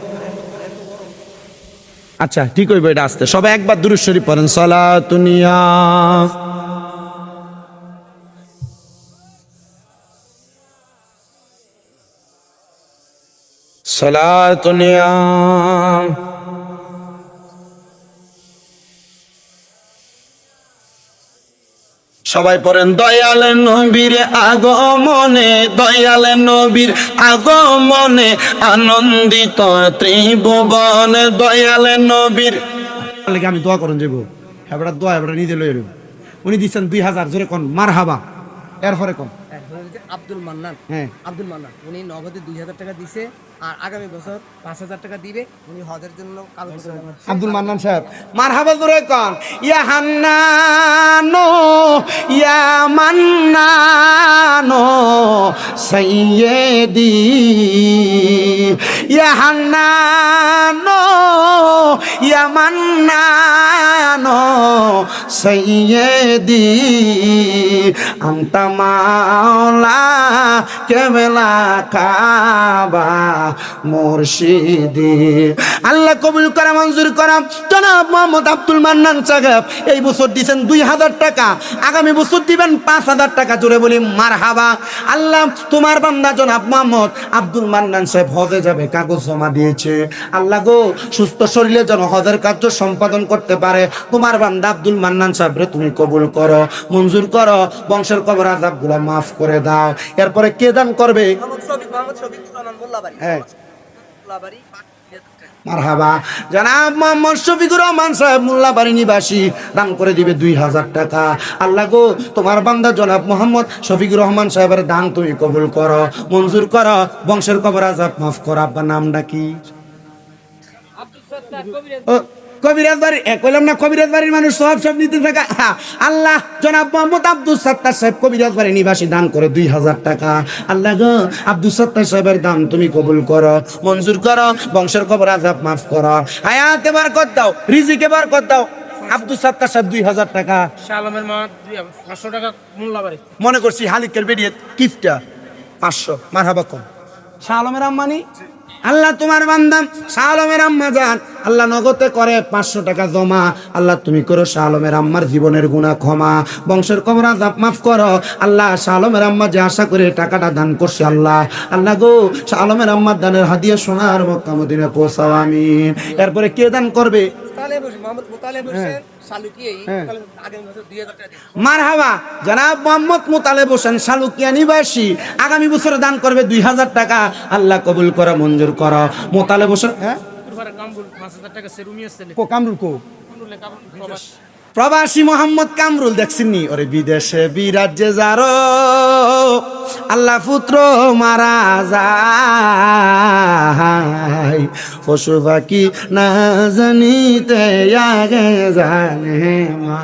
আচ্ছা ঠিক হইবে, এটা আসতে সবাই একবার দুরূদ শরীফ পড়েন, সালাতুনিয়া সালাতুনিয়া। সবাই পড়েন, দয়াল নবীর আগমনে, দয়াল নবীর আগমনে আনন্দিত ত্রিভুবন, দয়াল নবীর। আমি দোয়া করুন যাবো, এবার দোয়া এবার নিজে লয়ে যাবো। উনি দিচ্ছেন 2000, জোরে কোন মারহাবা, এরপরে কোন আব্দুল মান্নান, হ্যাঁ আব্দুল মান্নান, উনি নগদে 2000 টাকা দিছে, আর আগামী বছর 5000 টাকা দিবে, উনি হজের জন্য কাগজ। আব্দুল মান্নান সাহেব, মারহাবা জোরে কোন, ইয়া হান্নানো ইয়া মান্নানো সাইয়্যিদি, ইয়া হান্নানো ইয়া মান্নানো সাইয়্যিদি, আনতা মাওলা কেবলা কাবা মুর্শিদি। আল্লাহ কবুল করা, মঞ্জুর করা। জনাব মোহাম্মদ আব্দুল মান্নান সাহেব এই বছর দিবেন 2000 টাকা, আগামী বছর দিবেন 5000 টাকা, জোরে বলি মারহাবা। আল্লাহ তোমার বান্দা জনাব মোহাম্মদ আব্দুল মান্নান সাহেব হজে যাবে, কাগজ জমা দিয়েছে। আল্লাহ গো, সুস্থ শরীরে যেন হজের কার্য সম্পাদন করতে পারে তোমার বান্দা আব্দুল মান্নান সাহেবরে তুমি কবুল করো, মঞ্জুর করো, বংশের কবর আযাবগুলো মাফ করে দাও। এরপরে কে দান করবে? হ্যাঁ মারহাবা। জনাব মোহাম্মদ শফিকুর রহমান সাহেব মোল্লাবাড়ি নিবাসী দান করে দিবে 2000 টাকা। আল্লাহ গো, তোমার বান্দা জনাব মোহাম্মদ শফিকুর রহমান সাহেবের দান তুমি কবুল করো, মঞ্জুর করো, বংশের কবর আযাব মাফ করো। আব্বার নামটা কি? কবিরাজ বাড়ি, কইলাম না কবিরাজ বাড়ির মানুষ সব নিতে থাকা। আল্লাহ জনাব মোহাম্মদ আব্দুল সত্তার সাহেব কবিরাজ বাড়ি নিবাসী দান করে 2000 টাকা। আল্লাহ গো, আব্দুল সত্তার সাহেবের দান তুমি কবুল করো, মঞ্জুর করো, বংশের কবর আযাব মাফ করো, হায়াতে বরকত দাও, রিজিকে বরকত দাও। আব্দুল সত্তার সাহেব 2000 টাকা, শালমের মা 500 টাকা মোল্লাবাড়ি, মনে করছি হালিকের বেরিয়ে কিফটা 500। মারহাবা কম। শালমের আম্মানি, আল্লাহ তোমার বান্দা শাহ আলমের আম্মা যান, আল্লাহ নগদে করে 500 টাকা জমা। আল্লাহ তুমি করো শাহ আলমের আম্মার জীবনের গুনাহ ক্ষমা, বংশের কবর আযাব মাফ করো। আল্লাহ শাহ আলমের আম্মা যে আশা করে টাকাটা দান করছে, আল্লাহ আল্লাহ গো, শাহ আলমের আম্মার দানের হাদিয়া সোনার মক্কা মদিনা পৌঁছাও, আমিন। এরপরে কে দান করবে? মোতালেব হোসেন শালুকিয়া আগামী বছর 2000 টাকা দিবে। মারহাবা জনাব মোহাম্মদ মোতালেব হোসেন শালুকিয়া নিবাসী আগামী বছরে দান করবে 2000 টাকা। আল্লাহ কবুল করো, মঞ্জুর করো। মোতালেব হোসেন কামরুল কো প্রবাসী মোহাম্মদ কামরুল দেখছেননি? ওরে বিদেশে বিরাজ্যে যারো আল্লাহ পুত্র মারা যায়, পশু পাখি না জানিতে আগে জানে মা।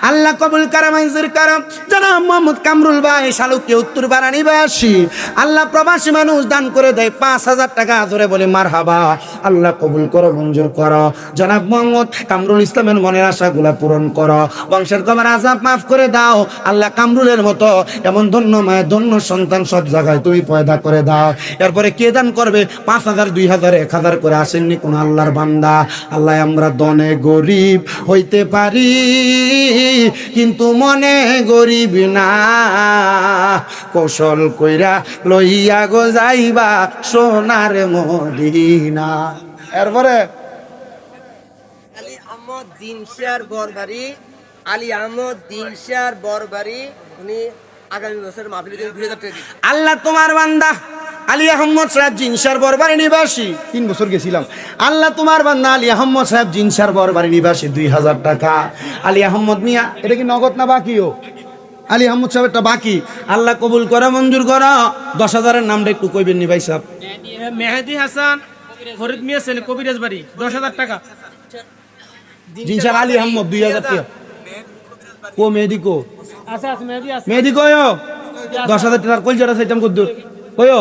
আল্লাহ কবুল করে, মঞ্জুর করো। জনাব মোহাম্মদ কামরুল ভাই শালুকিয়া উত্তর পাড়া নিবাসী, আল্লাহ প্রবাসী মানুষ দান করে দেয় 5000 টাকা। ধরে বলে মারহাবা। আল্লাহ কবুল করো, মঞ্জুর করো। জনাব মোহাম্মদ কামরুল ইসলামের মনের আশাগুলা পূরণ করো, বংশের কবর আযাব মাফ করে দাও। আল্লাহ কামরুলের মতো এমন ধন্য মায়ের ধন্য সন্তান সব জায়গায় তুমি পয়দা করে দাও। এরপরে কে দান করবে? 5000, 2000, 1000 করে আসেননি কোন আল্লাহর বান্দা? আল্লাহ আমরা দনে গরিব হইতে পারি কিন্তু মনে গরিব না, কৌশল কইরা লইয়া গো যাইবা সোনার মদিনা। এরপরে আলী আহমদ দিনশিয়ার বরবাড়ি, আলী আহমদ দিনশিয়ার বরবাড়ি, উনি আগামী বছর মাহফিলে 2000 টাকা দিবে। আল্লাহ তোমার বান্দা আলী আহমদ সাহেব জিনসার বরবারি নিবাসী, 3 বছর গেছিলাম। আল্লাহ তোমার বান্দা আলী আহমদ সাহেব জিনসার বরবারি নিবাসী 2000 টাকা। আলী আহমদ মিয়া, এটা কি নগদ না বাকিও? আলী আহমদ সাহেব একটা বাকি। আল্লাহ কবুল করা, মঞ্জুর করা। 10,000-এর নামটা একটু কইবেন নি ভাই সাহেব? মেহেদি হাসান ফরিদ মিয়া ছেলে কবিরাজ বাড়ি 10,000 টাকা। জিনসার আলী আহমদ 2000 টাকা। কো মেহেদি কো? আচ্ছা আচ্ছা মেহেদি আছে। মেহেদি কয়ো 10,000 টাকা কই জরা চাইতাম কদ্দুর কয়ো?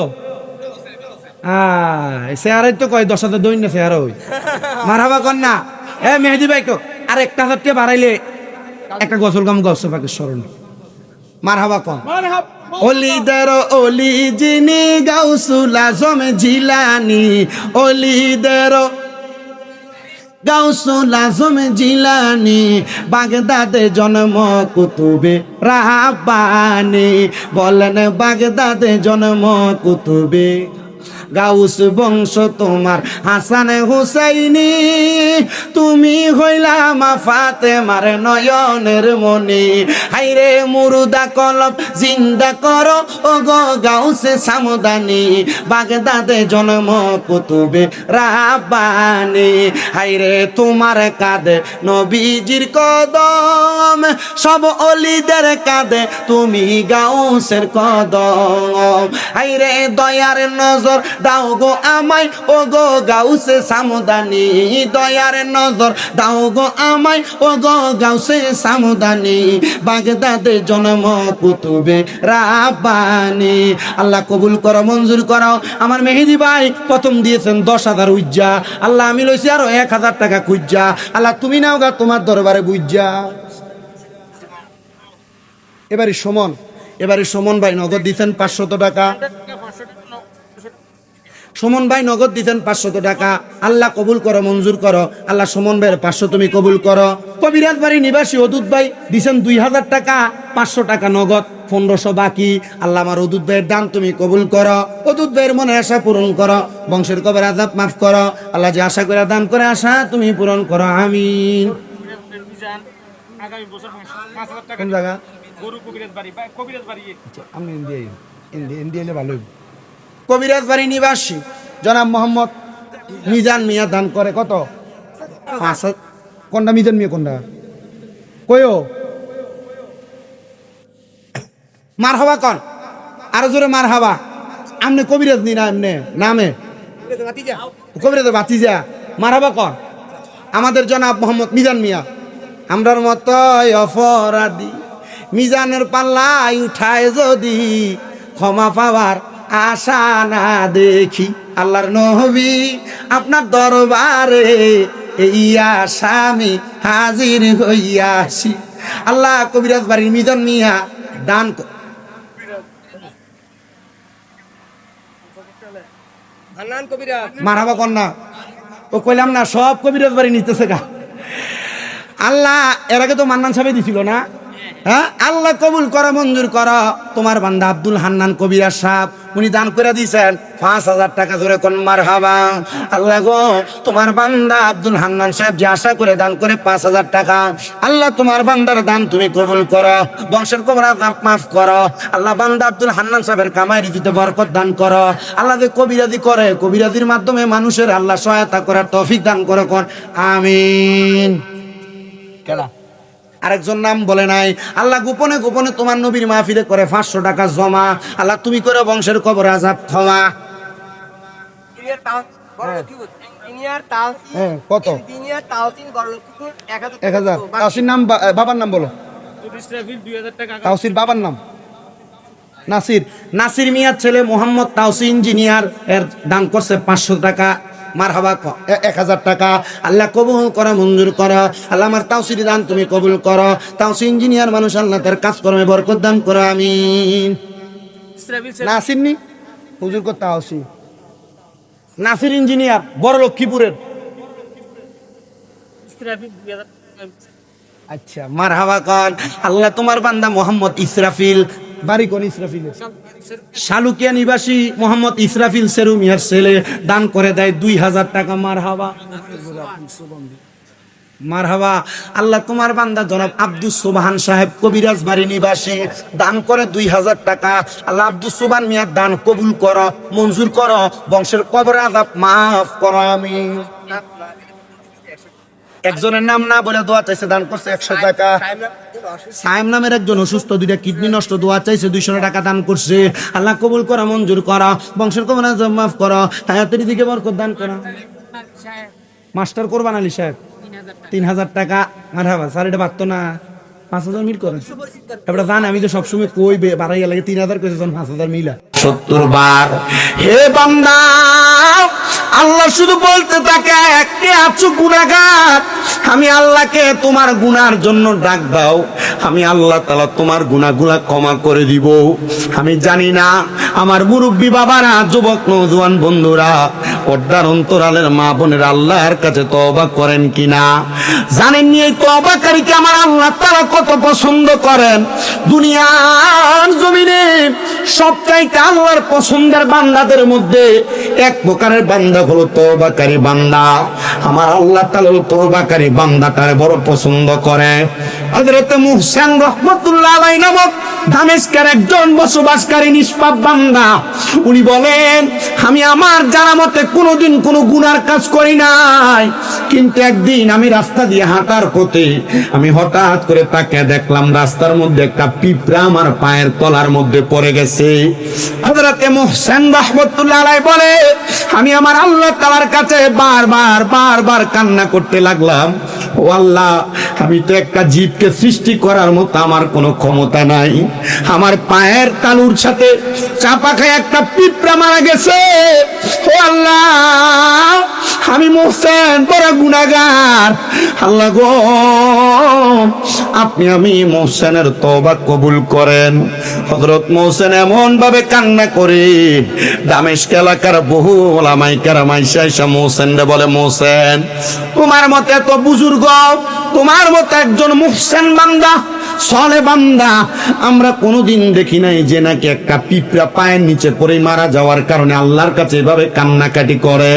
চেহারাই তো কয় 10,000 দইন না চেহারা হই। মারহাবা কন্যা। মেহেদি ভাই তো আর 1,000 টাকা বাড়াইলে একটা গসল গাম গসল পাকে স্মরণ। মারহাবা কন। অলিদের অলি যিনি গাউসুল আজম জিলানি, অলিদের গাউসুল আজম জিলানি, বাগদাদে জন্ম কুতুবে রাব্বানি। বলেন বাগদাদে জন্ম কুতুবে গাউস বংশ তোমার হাসান হুসাইনি, তুমি হইলা মা ফাতেমার নয়নের মনি। হাইরে মুরুদা কলব জিন্দা করো ও গো গাউসে সামদানি, বাগদাদে জন্ম কুতুবে রাব্বানি। হাইরে তোমার কাঁধে নবীজির কদম, সব অলিদের কাঁধে তুমি গাউসের কদম। হাইরে দয়ার নজর দাও গো আমায় ও গো গাউসে সামদানি, দয়ার নজর দাও গো আমায় ও গো গাউসে সামদানি, বাগদাদে জন্ম কুতুবে রাব্বানি। আল্লাহ কবুল করো, মঞ্জুর করো। আমার মেহেদি ভাই প্রথম দিয়েছেন 10,000 উজ্জা। আল্লাহ আমি লইছি আরো 1000 টাকা খুঁজা। আল্লাহ তুমি নাও গা তোমার দরবারে বুঝা। এবারে সুমন ভাই নগদ দিচ্ছেন 500 টাকা। সুমন ভাই নগদ দিতেন 500 টাকা। আল্লাহ কবুল করো, মঞ্জুর করো। আল্লাহ সুমন ভাইয়ের 500 তুমি কবুল করো। কবিরাজ বাড়ি নিবাসী অদুত ভাই দিছেন 2000 টাকা, 500 টাকা নগদ, 1500 বাকি। আল্লাহ আমার অদুত ভাইয়ের দান তুমি কবুল করো, অদুত ভাইয়ের মনে আশা পূরণ করো, বংশের কবর আযাব মাফ করো। আল্লাহ যে আশা করে দান করে আশা তুমি পূরণ করো, আমিন। আগামী বছর 5,000 টাকা কোন জায়গা? গরু কবিরাজ বাড়ি কবিরাজ বাড়ি। আমি ইন্ডিয়া ভালো। কবিরাজ বাড়ি নিবাসী জনাব মোহাম্মদ মিজান মিয়া দান করে কত? 5,000। কোনটা মিজান মিয়া? কোনটা কয়ও? মারহাবা কন, আরো জোরে মারহাবা। আমনে কবিরাজ নি না? এমনে নামে কবিরাজ বাতিজা। মারহাবা কন। আমাদের জনাব মোহাম্মদ মিজান মিয়া, আমরার মতো অপরাধী মিজানের পাল্লায় উঠায় যদি ক্ষমা পাওয়ার আশা না দেখি, আল্লাহর নবী আপনার দরবারে এই আসামি হাজির হইয়াছি। আল্লাহ কবিরাজ বাড়ির মিজান মিয়া দান মারহাবা কন্যা। ও কইলাম না সব কবিরাজ বাড়ি নিতেছে গা। আল্লাহ এর আগে তো মান্নান সাহেব দিছিল না? হ্যাঁ, আল্লাহ কবুল করা, মঞ্জুর করা। তোমার বান্দা আব্দুল হান্নান কবিরাজ সাহেব উনি দান করে দিয়েছেন 5,000 টাকা, ধরে কোন মারহাবা। আল্লাহ গো, তোমার বান্দা আব্দুল হান্নান সাহেব যে আশা করে দান করে 5,000 টাকা, আল্লাহ তোমার বান্দার দান তুমি কবুল করো, বংশের কবরা মাফ করো। আল্লাহ বান্দা আব্দুল হান্নান সাহেবের কামাই রিজিতে বরকত দান করো। আল্লাহ যে কবিরাজি করে, কবিরাজির মাধ্যমে মানুষের আল্লাহ সহায়তা করার তৌফিক দান করো, কর আমিন। কেলা আরেকজন নাম বলে নাই। আল্লাহ গোপনে গোপনে তোমার নবীর মাহফিলে করে 500 টাকা জমা, আল্লাহ তুমি করে বংশের কবর আযাব ক্ষমা। কত? 1000। তাওসির নাম, বাবার নাম বলো। ইসরাফিল 2000 টাকা। তাওসির বাবার নাম নাসির। নাসির মিয়ার ছেলে মোহাম্মদ তাওসি ইঞ্জিনিয়ার, এর দান করছে 500 টাকা। মারহাবা 1000 টাকা। আল্লাহ কবুল করো, মঞ্জুর করো। আল্লাহ আমার তাওসির দান তুমি কবুল করো। তাওসি ইঞ্জিনিয়ার মানুষ, আল্লাহ তার কাজকর্মে বরকত দান করো আমিন। ইসরাফিল নাসির নি হুজুর কো তাওসি, নাসির ইঞ্জিনিয়ার, বড় লক্ষ্মীপুরের। ইসরাফিল 2000 টাকা। আচ্ছা মারহাবা কন। আল্লাহ তোমার বান্দা মোহাম্মদ ইসরাফিল, বাড়ি কোন ইসরাফিলের? শালুকিয়া নিবাসী মোহাম্মদ ইসরাফিল সেরু মিয়ার ছেলে দান করে দেয় 2000 টাকা। মারহাবা মারহাবা। আল্লাহ তোমার বান্দা জনাব আব্দুস সুবহান সাহেব কবিরাজ বাড়ি নিবাসী দান করে 2000 টাকা। আল্লাহ আব্দুস সুবহান মিয়ার দান কবুল করো, মঞ্জুর করো, বংশের কবর আযাব মাফ করো আমিন। একজনের নাম না বলে দোয়া চাইছে, দান করছে 100 টাকা। সাইম নামের একজন অসুস্থ, 2টা কিডনি নষ্ট, দোয়া চাইছে 200 টাকা দান করছে। আল্লাহ কবুল করা, মঞ্জুর করা, বংশের কবর আযাব মাফ করা, হায়াতের দিকে বরকত দান করা। মাস্টার কোরবান আলী সাহেব 3000 টাকা। মারহাবা। স্যার এটা পারতো না, 5000 মিল করেন। এবার জান আমি তো সবসময় কই বাড়াইয়া লাগে 3000 কইছে, 5000 মিলা 70 বার। হে বান্দা, আল্লাহ শুধু বলতে থাকে, কে আছো গুনাহগার, আমি আল্লাহকে তোমার গুনার জন্য ডাক দাও, আমি আল্লাহ তাআলা তোমার গুনাহগুলো ক্ষমা করে দিব। আমি জানি না আমার মুরব্বী বাবারা, যুবক নওজোয়ান বন্ধুরা, পর্দার অন্তরালের মা বোনের আল্লাহর কাছে তওবা করেন কিনা। জানেননি এই তওবাকারীকে আমার আল্লাহ তাআলা কত পছন্দ করেন। দুনিয়ার জমিনে সবচাইতে আল্লাহর পছন্দের বান্দাদের মধ্যে এক প্রকারের বান্দা হলো তওবাকারী বান্দা। আমার আল্লাহ তাআলা তওবাকারী বান্দাটারে বড় পছন্দ করে। হযরত মুহসিন রাহমাতুল্লাহ আলাইহি নামক দামেস্কের একজন বসবাসকারী নিষ্পাপ বান্দা, উনি বলেন, আমি আমার জানা মতে কোনোদিন কোনো গুনার কাজ করি নাই, কিন্তু একদিন আমি রাস্তা দিয়ে হাঁটার পথে আমি হঠাৎ করে তাকে দেখলাম রাস্তার মধ্যে একটা পিঁপড়া আমার পায়ের তলার মধ্যে পড়ে গেছে। হযরত মুহসিন রাহমাতুল্লাহ আলাইহি বলে, আমি আমার আল্লাহ তাআলার কাছে বারবার কান্না করতে লাগলাম, ও আল্লাহ, আমি তো একটা জীবকে সৃষ্টি করার মতো আমার কোনো ক্ষমতা নাই, আমার পায়ের তালুর সাথে চাপা খায় একটা পিঁপড়া মারা গেছে। ও আল্লাহ, আমি মুহসিন বড় গুনাহগার, আল্লাহ গো, আপনি আমি মুহসিনের তওবা কবুল করেন। হযরত মুহসিন এমন ভাবে কান্না করে দামেস্ক এলাকার বহু ওলামায়ে কেরাম আইসা মুহসিনরে বলে, মুহসিন, তোমার মতে এত বুজুর্গ, তোমার মতো একজন মুহসিন বান্দা, সালেহ বান্দা আমরা কোনোদিন দেখি নাই যে নাকি একটা পিঁপড়া পায়ের নিচে পড়ে মারা যাওয়ার কারণে আল্লাহর কাছে এভাবে কান্নাকাটি করে।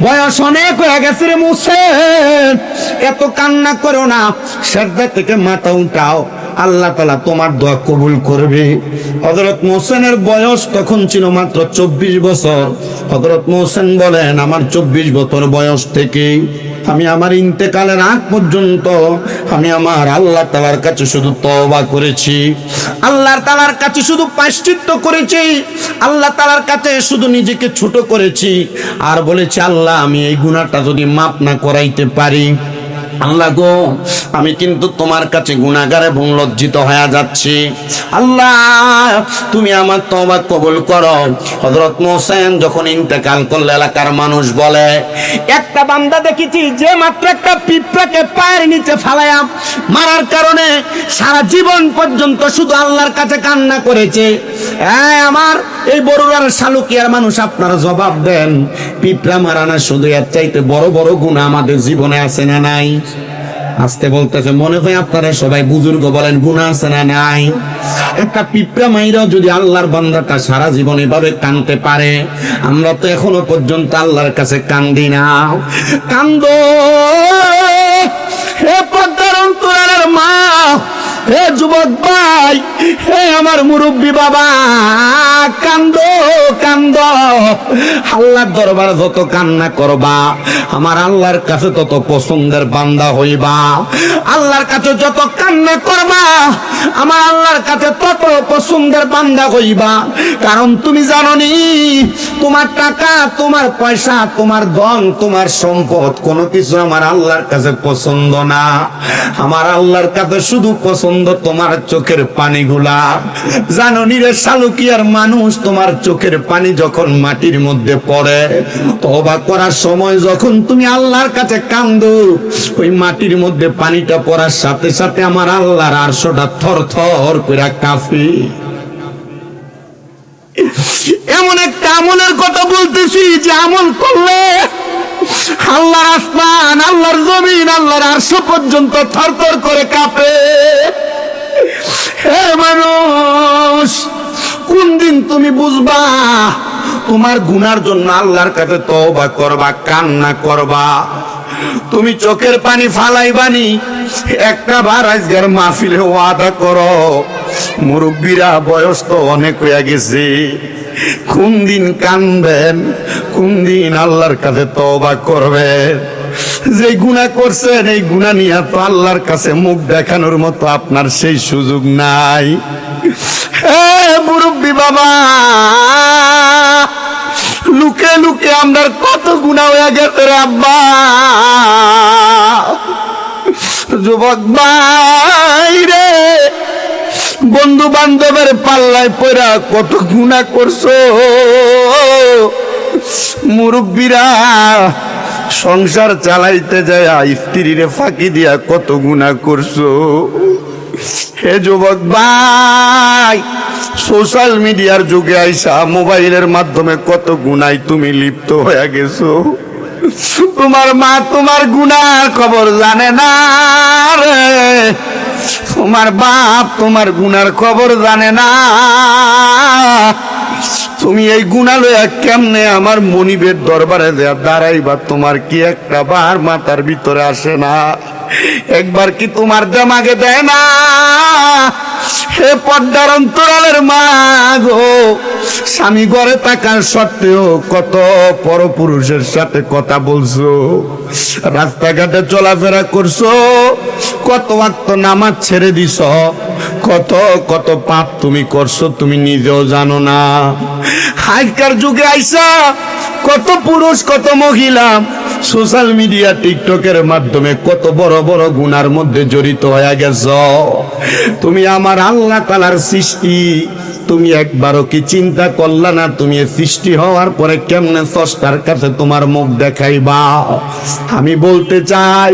বয়স অনেক হয়ে গেছে রে মুহসিন, এত কান্না করো না, সিজদা থেকে মাথা উঠাও, আল্লাহ তাআলা তোমার দোয়া কবুল করবে। হযরত মুহসিনের বয়স তখন ছিল মাত্র 24 বছর। হযরত মুহসিন বলেন, আমার 24 বছর বয়স থেকে আমি আমার ইন্তেকালের আগ পর্যন্ত আমি আমার আল্লাহ তাআলার কাছে শুধু তওবা করেছি, আল্লাহ তাআলার কাছে শুধু প্রায়শ্চিত্ত করেছি, আল্লাহ তাআলার কাছে শুধু নিজেকে ছোট করেছি, আর বলেছি, আল্লাহ, আমি এই গুনাহটা যদি মাফ না করাইতে পারি, আল্লাহ গো, আমি কিন্তু তোমার কাছে গুনাহগার এবং লজ্জিত হয়ে যাচ্ছি, আল্লাহ তুমি আমার তওবা কবুল করো। হযরত মুহসিন যখন ইন্তেকাল করলে এলাকার মানুষ বলে, একটা বান্দা দেখেছি যে মাত্র একটা পিঁপড়াকে পায়ের নিচে ফালায়া মারার কারণে সারা জীবন পর্যন্ত শুধু আল্লাহর কাছে কান্না করেছে। আমার এই বড়ুয়ার শালুকিয়ার মানুষ, আপনারা জবাব দেন, পিঁপড়া মারা না শুধু এর চাইতে বড় বড় গুনাহ আমাদের জীবনে আছে না নাই? আস্তে বলতেছে, মনে হয় আপনারা সবাই বুজুর্গ বলেন গুনাহ আছে না নাই? একটা পিঁপড়া মাইরাও যদি আল্লাহর বান্দাটা সারা জীবন এভাবে কাঁদতে পারে, আমরা তো এখনো পর্যন্ত আল্লাহর কাছে কান্দি না। কান্দো হে পদ্মার অন্তরালের মা, হে যুবক ভাই, হে আমার মুরব্বী বাবা, কান্দো কান্দো। আল্লাহর দরবারে যত কান্না করবা, আমার আল্লাহর কাছে তত পছন্দের বান্দা হইবা। আল্লাহর কাছে যত কান্না করবা, আমার আল্লাহর কাছে তত পছন্দের বান্দা হইবা। কারণ তুমি জানো নি, তোমার টাকা, তোমার পয়সা, তোমার ধন, তোমার সম্পদ কোনো কিছু আমার আল্লাহর কাছে পছন্দ না। আমার আল্লাহর কাছে শুধু পছন্দ তোমার চোখের পানিগুলা। জানো নি রে শালুকিয়ার মানুষ, তোমার চোখের পানি যখন মাটির মধ্যে পড়ে, তওবা করার সময় যখন তুমি আল্লাহর কাছে কান্দো, ওই মাটির মধ্যে পানিটা পড়ার সাথে সাথে আমার আল্লাহর আরশটা থরথর করে কাঁপে। এমন একটা আমলের কথা বলতেছি যে আমল করলে আল্লাহর আসমান, আল্লাহর জমিন, আল্লাহর আরশ পর্যন্ত থরথর করে কাঁপে। হে মানুষ, কোন দিন তুমি বুঝবা তোমার গুনার জন্য আল্লাহর কাছে তওবা করবা, কান্না করবা? তুমি চোখের পানি ফালাইবানি, একটা বার আজকের মাহফিলে ওয়াদা করো, মুরব্বীরা বয়স তো অনেক হয়ে গেছে, কোন দিন কানবেন, কোন দিন আল্লাহর কাছে তওবা করবেন? যে গুনাহ করছেন, এই গুনাহ নিয়ে তো আল্লাহর কাছে মুখ দেখানোর মতো আপনার সেই সুযোগ নাই। হে মুরব্বী বাবা, লুকে লুকে আমরা কত গুনাহ হয়ে গেছে রে আব্বা। যুবক ভাই রে, বন্ধু বান্ধবের পাল্লায় পড়া কত গুনাহ করছো। মুরব্বীরা সংসার চালাইতে যায় স্ত্রীরে ফাঁকি দিয়া কত গুনাহ করছো। হে যুবক ভাই, সোশ্যাল মিডিয়ার যুগে আইসা মোবাইলের মাধ্যমে কত গুনায় তুমি লিপ্ত হয়ে গেছো। তোমার মা তোমার গুনার খবর জানে না রে, তোমার বাপ তোমার গুনার খবর জানে না। তুমি এই গুনাহ লইয়া কেমনে আমার মনিবের দরবারে দাঁড়াইবা, তোমার কি একটা বার মাথার ভিতরে আসে না? একবার কি তোমার দিমাগে দেয় না? হে পর্দার অন্তরালের মা গো, স্বামী ঘরে থাকার সত্ত্বেও কত পরপুরুষের সাথে কথা বলছো, রাস্তাঘাটে চলাফেরা করছো, কত ওয়াক্ত নামাজ ছেড়ে দিছ, কত কত পাপ তুমি করছো, তুমি নিজেও জানো না। আজকার যুগে আইসা কত পুরুষ, কত মহিলা সোশ্যাল মিডিয়া, টিকটকের মাধ্যমে কত বড় বড় গুনার মধ্যে জড়িত হয়ে গেছ। তুমি আমার আল্লাহ তাআলার সৃষ্টি, তুমি একবারও কি চিন্তা করলা না তুমি সৃষ্টি হওয়ার পরে কেমনে স্রষ্টার কাছে তোমার মুখ দেখাইবা? আমি বলতে চাই,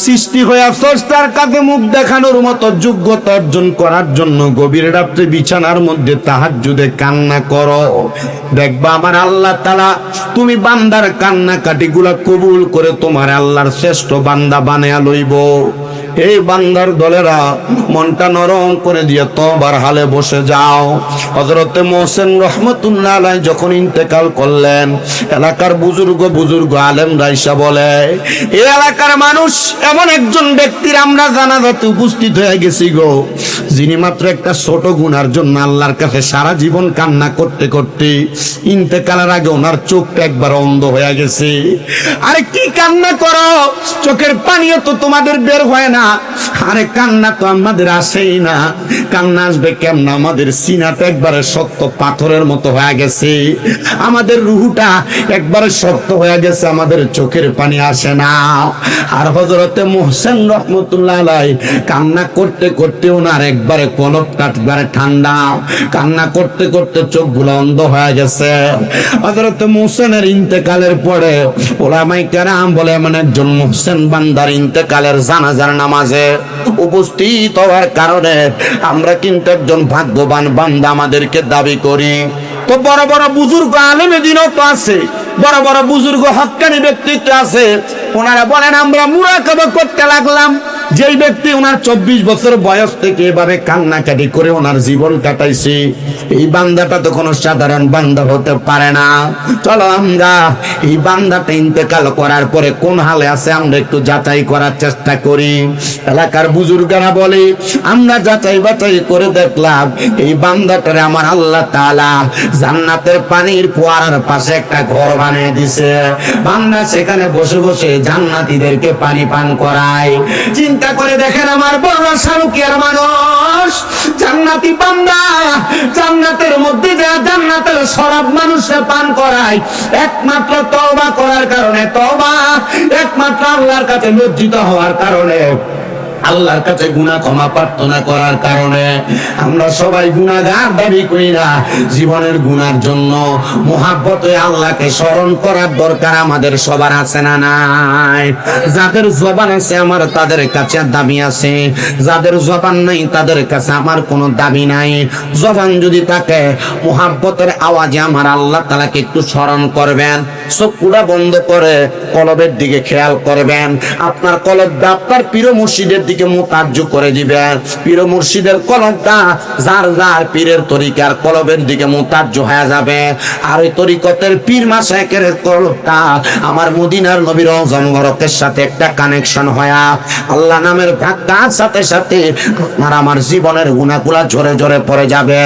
সৃষ্টি হইয়া স্রষ্টার কাছে মুখ দেখানোর মতো যোগ্যতা অর্জন করার জন্য গভীর রাত্রে বিছানার মধ্যে তাহাজ্জুদে কান্না করো। দেখবা আমার আল্লাহ তাআলা তুমি বান্দার কান্নাকাটিগুলা কবুল করে তোমার আল্লাহর শ্রেষ্ঠ বান্দা বানায়া লইব। এই বান্দার দলেরা মনটা নরম করে দিয়ে তওবার হালে বসে যাও। হযরতে মোহসেন রহমতুল্লাহ আলাইহি যখন ইন্তেকাল করলেন, এলাকার বুজুর্গ আলেম রাইসা বলে, এই এলাকার মানুষ এমন একজন ব্যক্তির আমরা জানাজাতে উপস্থিত হয়ে গেছি গো, যিনি মাত্র একটা ছোট গুনার জন্য আল্লাহর কাছে সারা জীবন কান্না করতে করতে ইন্তেকালের আগে ওনার চোখটা একবার অন্ধ হয়ে গেছে। আরে কি কান্না করো, চোখের পানিও তো তোমাদের বের হয় না। আরে কান্না তো আমাদের আসেই না, কান্না আসবে কেমন? আমাদের সিনাটা একবারে শক্ত পাথরের মতো হয়ে গেছে, আমাদের রুহুটা একবারে শক্ত হয়ে গেছে, আমাদের চোখের পানি আসে না। আর হযরতে মোহসেন রহমতুল্লাহ আলাইহি কান্না করতে করতে ওনার একবারে কলবটা একবারে ঠান্ডা, কান্না করতে করতে চোখগুলো অন্ধ হয়ে গেছে। হযরতে মোহসেনের ইন্তেকালের পরে ওলামায়ে কেরাম বলে, এমন একজন মোহসেন বান্দার ইন্তেকালের জানাজার নামাজে উপস্থিত হওয়ার কারণে আমরা কিন্তু একজন ভাগ্যবান বান্দা আমাদেরকে দাবি করি। তো বড় বড় বুজুর্গ আলেমে দিনও তো আছে, বড় বড় বুজুর্গ হক্কানি ব্যক্তিত্ব আছে, ওনারা বলেন আমরা মুরাকাবা করতে লাগলাম, যেই ব্যক্তি ওনার 24 বছর বয়স থেকে এভাবে কান্নাকাটি করে ওনার জীবন কাটাইছে, এই বান্দাটা তো কোনো সাধারণ বান্দা হতে পারে না। চলো আমরা এই বান্দাটা ইন্তেকাল করার পরে কোন হালে আছে আমরা একটু যাচাই করার চেষ্টা করি। এলাকার বুজুর্গরা বলে, আমরা যাচাই বাছাই করে দেখলাম এই বান্দাটারে আমার আল্লাহ তাআলা জান্নাতের পানির ফোয়ারার পাশে একটা ঘর বানিয়ে দিছে। বান্দা সেখানে বসে বসে জান্নাতীদেরকে পানি পান করায়। চিন্তা করে দেখেন আমার বড় শালুকিয়ার মানুষ, জান্নাতি বান্দা জান্নাতের মধ্যে যা জান্নাতের শরাব মানুষে পান করায় একমাত্র তওবা করার কারণে, তওবা একমাত্র আল্লাহর কাছে লজ্জিত হওয়ার কারণে, আল্লাহর কাছে গুনাহ ক্ষমা প্রার্থনা করার কারণে। আমরা সবাই গুনাহগার দাবি করি না, জীবনের গুনার জন্য মুহাব্বতে আল্লাহকে স্মরণ করার দরকার আমাদের সবার আছে না নাই? যাদের জবান আছে আমার তাদের কাছে দাবি আছে, যাদের জবান নাই তাদের কাছে আমার কোনো দাবি নাই। জবান যদি থাকে মুহাব্বতের আওয়াজে আমার আল্লাহ তাআলাকে একটু স্মরণ করবেন, চোখটা বন্ধ করে কলবের দিকে খেয়াল করবেন। আপনার কলবটা আপনার পীর মুর্শিদের দিকে মুতাজ্জু করে দিবেন। পীর মুর্শিদের কলবটা যার যার পীরের তরিকার কলবের দিকে মুতাজ্জু হয়ে যাবে। আর ওই তরিকতের পীর মাশায়েখের কলবটা আমার মদিনার নবীর রওজা মুবারকের সাথে একটা কানেকশন হয়া আল্লাহ নামের ধাক্কার সাথে সাথে আপনার আমার জীবনের গুনাহগুলা ঝরে ঝরে পড়ে যাবে।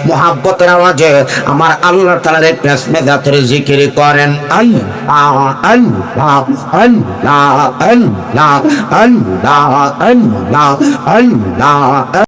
মুহাব্বতের আওয়াজে আমার আল্লাহ তাআলার একটা মেজাতের জিকির করেন, আল্লাহ আল্লাহ আল্লাহ আল্লাহ আল্লাহ আল্লাহ আল্লাহ।